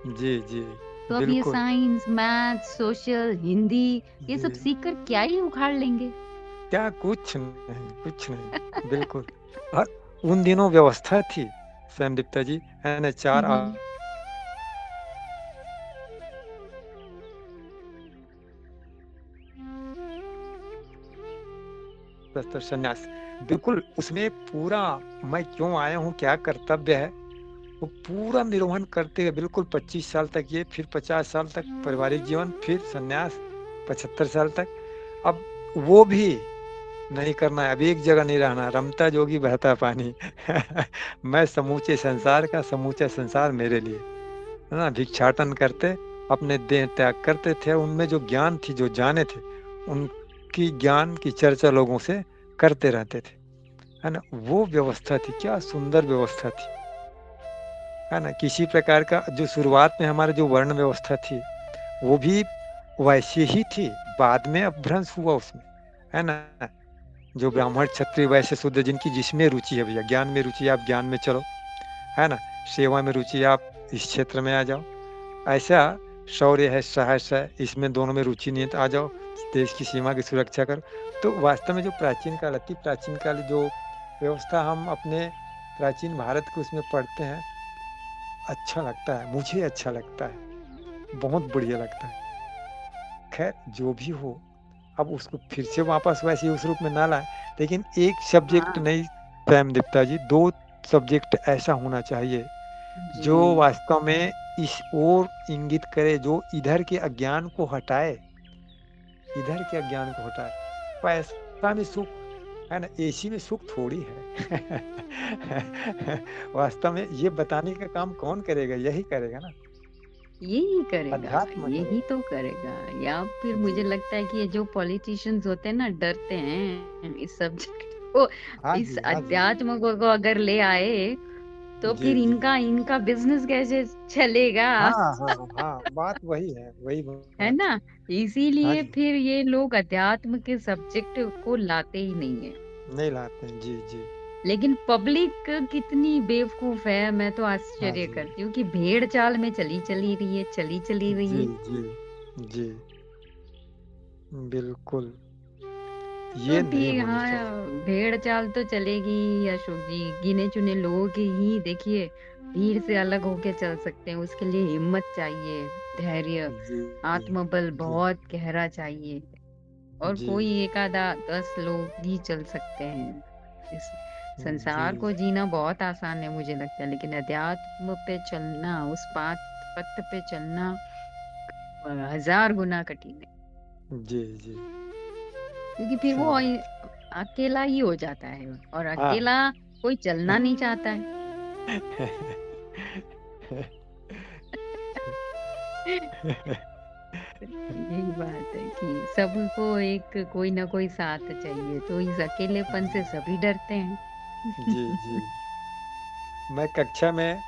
जी जी, तो अब ये बिल्कुल। साइंस, मैथ, सोशल, हिंदी, ये सब जी, सीख कर क्या ही उखाड़ लेंगे। क्या, कुछ नहीं, कुछ नहीं, बिल्कुल। और उन दिनों व्यवस्था थी स्वयं दीप्ता जी, है ना, चार हम्म, तो संन्यास, बिल्कुल उसमें पूरा मैं क्यों आया हूँ, क्या कर्तव्य है, वो पूरा निर्वहन करते हुए बिल्कुल 25 साल तक ये, फिर 50 साल तक पारिवारिक जीवन, फिर संन्यास 75 साल तक। अब वो भी नहीं करना है, अब एक जगह नहीं रहना, रमता जोगी बहता पानी। मैं समूचे संसार का, समूचा संसार मेरे लिए, है ना, भिक्षाटन करते अपने देह त्याग करते थे, उनमें जो ज्ञान थी, जो जाने थे, उनकी ज्ञान की चर्चा लोगों से करते रहते थे, है ना? वो व्यवस्था थी, क्या सुंदर व्यवस्था थी, है ना? किसी प्रकार का जो शुरुआत में हमारी जो वर्ण व्यवस्था थी, वो भी वैसी ही थी, बाद में अपभ्रंश हुआ उसमें, है ना? जो ब्राह्मण, क्षत्रिय, वैश्य, शूद्र जिनकी जिसमें रुचि है भैया, ज्ञान में रुचि है, आप ज्ञान में चलो, है ना? सेवा में रुचि है, आप इस क्षेत्र में आ जाओ। ऐसा शौर्य है, साहस है, इसमें दोनों में रुचि नहीं है तो आ जाओ, देश की सीमा की सुरक्षा करो। तो वास्तव में जो प्राचीन काल, अति प्राचीन काल जो व्यवस्था हम अपने प्राचीन भारत के उसमें पढ़ते हैं, अच्छा लगता है, मुझे अच्छा लगता है, बहुत बढ़िया लगता है। खैर जो भी हो, अब उसको फिर से वापस वैसे ही उस रूप में ना लाएँ, लेकिन एक सब्जेक्ट हाँ, नहीं प्रेमदीप्ता जी, 2 सब्जेक्ट ऐसा होना चाहिए, जो जी। वास्तव में इस ओर इंगित करे, जो इधर के अज्ञान को हटाए, इधर के अज्ञान को हटाए। पैसा में सुख, है ना? एसी में सुख थोड़ी है। वास्तव में ये बताने का काम कौन करेगा? यही करेगा ना, यही करेगा, अध्यात्म यही करेगा। तो करेगा। या फिर मुझे जी। लगता है कि ये जो पॉलिटिशियंस होते हैं ना, डरते हैं इस सब्जेक्ट को, हाँ इस जी, हाँ जी। अध्यात्म को अगर ले आए, तो जी, फिर जी। इनका इनका बिज़नेस कैसे चलेगा? हाँ, हाँ, हाँ, बात वही है, वही है बात है। ना? हाँ इसीलिए जी, फिर ये लोग अध्यात्म के सब्जेक्ट को लाते ही नहीं है। नहीं लाते हैं। जी, जी। लेकिन पब्लिक कितनी बेवकूफ है, मैं तो हाँ आश्चर्य जी। करती हूँ कि भेड़ चाल में चली रही है, चली रही जी, है। जी, जी। बिल्कुल, तो ये नहीं फिर होनी चाहिए। हाँ, भेड़ चाल तो चलेगी ही अशोक जी। गिने चुने लोग ही देखिए भीड़ से अलग होके चल सकते हैं। उसके लिए हिम्मत चाहिए, धैर्य, जी, आत्मबल जी, बहुत गहरा चाहिए। और जी, कोई एक आधा 10 लोग ही चल सकते हैं। इस जी, संसार को जीना बहुत आसान है मुझे लगता है, लेकिन अध्यात्म पे चलना, उस पथ पे चलना हजार गुना कठिन है। जी, जी। क्योंकि फिर वो सही बात। अकेला ही हो जाता है और हाँ। अकेला कोई चलना नहीं चाहता है। यही बात है कि सबको एक कोई ना कोई साथ चाहिए, तो इस अकेलेपन से जी, सभी डरते हैं। जी, जी। मैं कक्षा में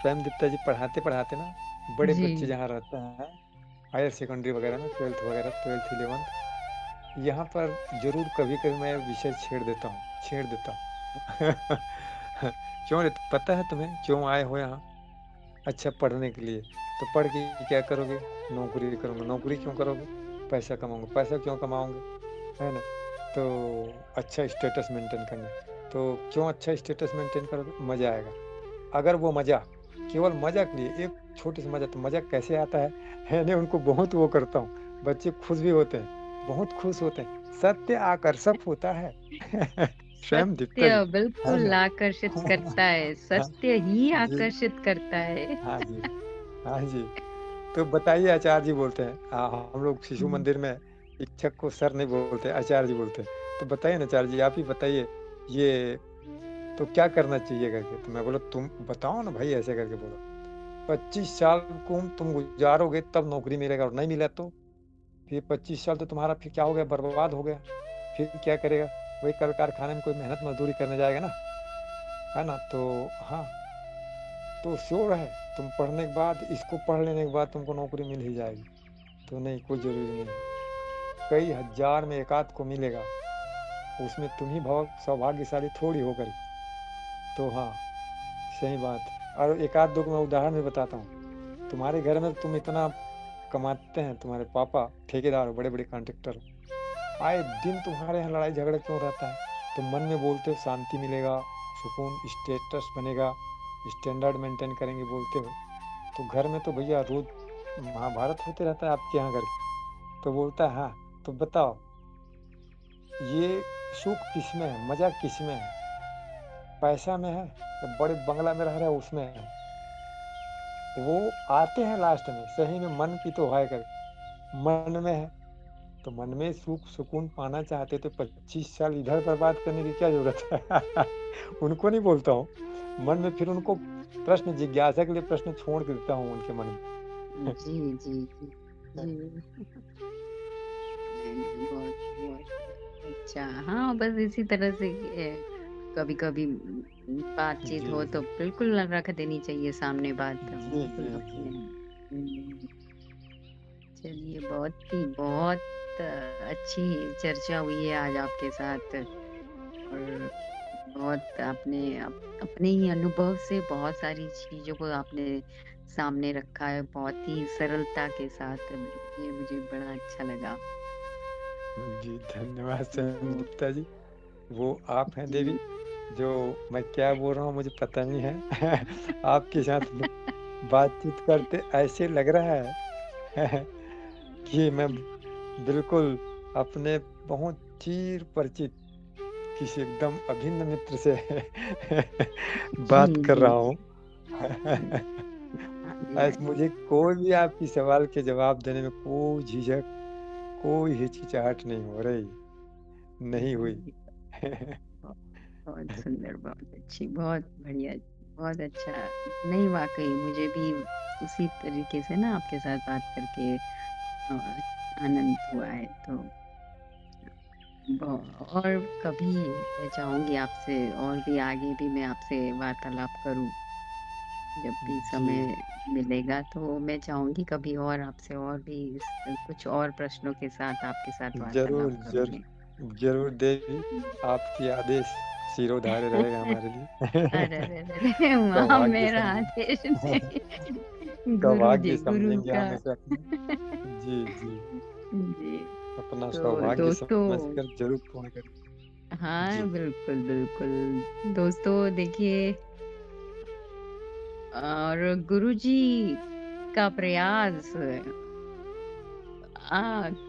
प्रेमदीप्ता जी पढ़ाते-पढ़ाते ना, बड़े बच्चे जी, जहाँ रहते हैं, हायर सेकेंडरी वगैरह में 12th वगैरह, 12th 11th, यहाँ पर ज़रूर कभी-कभी मैं विषय छेड़ देता हूँ। क्यों रे पता है तुम्हें क्यों आए हो यहाँ? अच्छा पढ़ने के लिए। तो पढ़ के क्या करोगे? नौकरी करूँगा। नौकरी क्यों करोगे? पैसा कमाऊँगा। पैसा क्यों कमाओगे? है ना? तो अच्छा स्टेटस मेंटेन करना है। तो क्यों अच्छा स्टेटस मेंटेन करोगे? मज़ा आएगा। अगर वो मज़ा केवल मज़ा के लिए एक छोटी सी मज़ा, तो मज़ा कैसे आता है? मैंने उनको बहुत वो करता हूँ। बच्चे खुश भी होते हैं, बहुत खुश होते हैं। सत्य आकर्षक होता है। स्वयं दिखता जी, सत्य है बिल्कुल ना? आकर्षित करता है, हाँ, सत्य ही जी, आकर्षित करता है। हाँ जी, हाँ जी। तो बताइए आचार्य जी बोलते हैं हम लोग शिशु हुँ, मंदिर में शिक्षक को सर नहीं बोलते, आचार्य जी बोलते हैं। तो बताइए ना आचार्य जी, आप ही बताइए, ये तो क्या करना चाहिए करके? तो मैं बोला तुम बताओ ना भाई ऐसे करके बोला। 25 साल को तुम गुज़ारोगे तब नौकरी मिलेगा और नहीं मिला तो? फिर 25 साल तो तुम्हारा फिर क्या हो गया, बर्बाद हो गया। फिर क्या करेगा? वही कल कारखाने में कोई मेहनत मज़दूरी करने जाएगा ना, है ना? तो हाँ, तो श्योर है तुम पढ़ने के बाद, इसको पढ़ लेने के बाद तुमको नौकरी मिल ही जाएगी। तो नहीं, कोई ज़रूरी नहीं है। कई हज़ार में एकाध को मिलेगा, उसमें तुम ही सौभाग्यशाली थोड़ी हो कर। तो हाँ, सही बात है। और एक आध 2 को मैं उदाहरण भी बताता हूँ। तुम्हारे घर में तुम इतना कमाते हैं, तुम्हारे पापा ठेकेदार हो, बड़े-बड़े कॉन्ट्रैक्टर हो। आए दिन तुम्हारे यहाँ लड़ाई झगड़ा क्यों रहता है? तुम मन में बोलते हो शांति मिलेगा, सुकून, स्टेटस बनेगा, स्टैंडर्ड मेंटेन करेंगे बोलते हो। तो घर में तो भैया रोज़ महाभारत होते रहता है आपके यहाँ घर। तो बोलता है हाँ, तो बताओ ये सुख किसमें है? मज़ा किसमें है? पैसा में है या बड़े बंगला में रह रहे हो उसमें है? वो आते हैं लास्ट में, सही में मन की तो है कर, मन में है, तो मन में सुख सुकून पाना चाहते तो 25 साल इधर बर्बाद करने की क्या ज़रूरत है? उनको नहीं बोलता हूँ, मन में फिर उनको प्रश्न जिज्ञासा के लिए प्रश्न छोड़ के देता हूँ उनके मन में। जी, जी, जी। जी। नहीं, नहीं, बहुत बहुत अच्छा। हाँ, बस इसी तरह से कभी-कभी बातचीत जी, हो तो जी। बिल्कुल रख देनी चाहिए सामने बात, जी, बिल्कुल जी, जी। अपने चलिए बहुत अच्छी चर्चा हुई है आज आपके साथ और बहुत आपने अपने ही अनुभव से बहुत सारी चीज़ों को आपने सामने रखा है, बहुत ही सरलता के साथ। ये मुझे बड़ा अच्छा लगा। जी, धन्यवाद तो संयुक्ता जी। वो आप हैं देवी, जी। जो मैं क्या बोल रहा हूँ मुझे पता नहीं है। आपके साथ बातचीत करते ऐसे लग रहा है कि मैं बिल्कुल अपने बहुत चिर परिचित किसी एकदम अभिन्न मित्र से जी, बात कर जी, रहा जी। हूँ। हाँ जी, हाँ आज जी। मुझे कोई भी आपकी सवाल के जवाब देने में कोई झिझक, कोई हिचकिचाहट नहीं हो रही, नहीं हुई। जी, बहुत बहुत सुंदर, बहुत अच्छी, बहुत बढ़िया, बहुत अच्छा। नहीं, वाक़ई मुझे भी उसी तरीके से ना आपके साथ बात करके आनंद हुआ है। तो और कभी मैं चाहूँगी आपसे और भी आगे भी मैं आपसे वार्तालाप करूँ। जब भी जी, समय मिलेगा तो मैं चाहूँगी कभी और आपसे और भी कुछ और प्रश्नों के साथ आपके साथ ज़रूर, वार्तालाप करूँ मैं। ज़रूर देवी, आपकी आदेश शिरोधार्य रहेगा हमारे अरे, लिए। अरे, अरे, अरे! वहाँ सौभाग्य मेरा आदेश समझेंगे नहीं, गुरु सौभाग्य जी, गुरु समझेंगे का। हम इसे अपना। जी, जी, जी, अपना तो सौभाग्य दोस्तों समझकर ज़रूर फ़ोन करें। हाँ, जी, बिल्कुल, बिल्कुल। दोस्तों देखिए और गुरुजी का प्रयास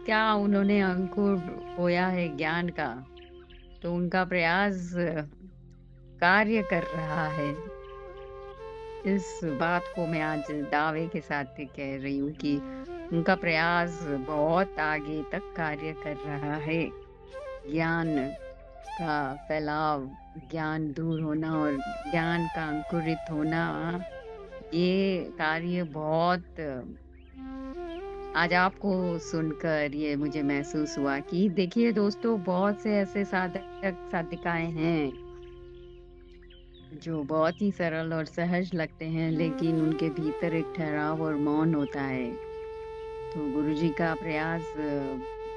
क्या उन्होंने अंकुर बोया है ज्ञान का, तो उनका प्रयास कार्य कर रहा है। इस बात को मैं आज दावे के साथ कह रही हूँ कि उनका प्रयास बहुत आगे तक कार्य कर रहा है। ज्ञान का फैलाव, ज्ञान दूर होना और ज्ञान का अंकुरित होना, ये कार्य बहुत आज आपको सुनकर ये मुझे महसूस हुआ कि देखिए दोस्तों बहुत से ऐसे साधक साधिकाएं हैं जो बहुत ही सरल और सहज लगते हैं लेकिन उनके भीतर एक ठहराव और मौन होता है। तो गुरुजी का प्रयास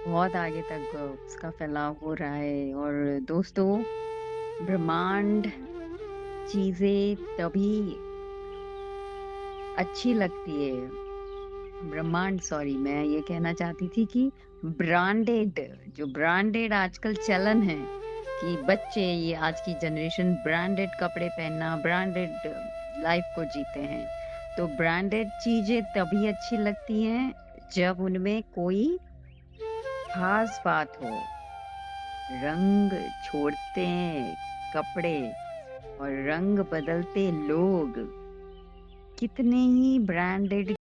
बहुत आगे तक उसका फैलाव हो रहा है और दोस्तों ब्रह्मांड चीजें तभी अच्छी लगती है। ब्रह्मांड सॉरी मैं ये कहना चाहती थी कि ब्रांडेड जो ब्रांडेड आजकल चलन है कि बच्चे ये आज की जनरेशन ब्रांडेड कपड़े पहनना ब्रांडेड लाइफ को जीते हैं। तो ब्रांडेड चीजें तभी अच्छी लगती हैं जब उनमें कोई खास बात हो। रंग छोड़ते हैं कपड़े और रंग बदलते लोग कितने ही ब्रांडेड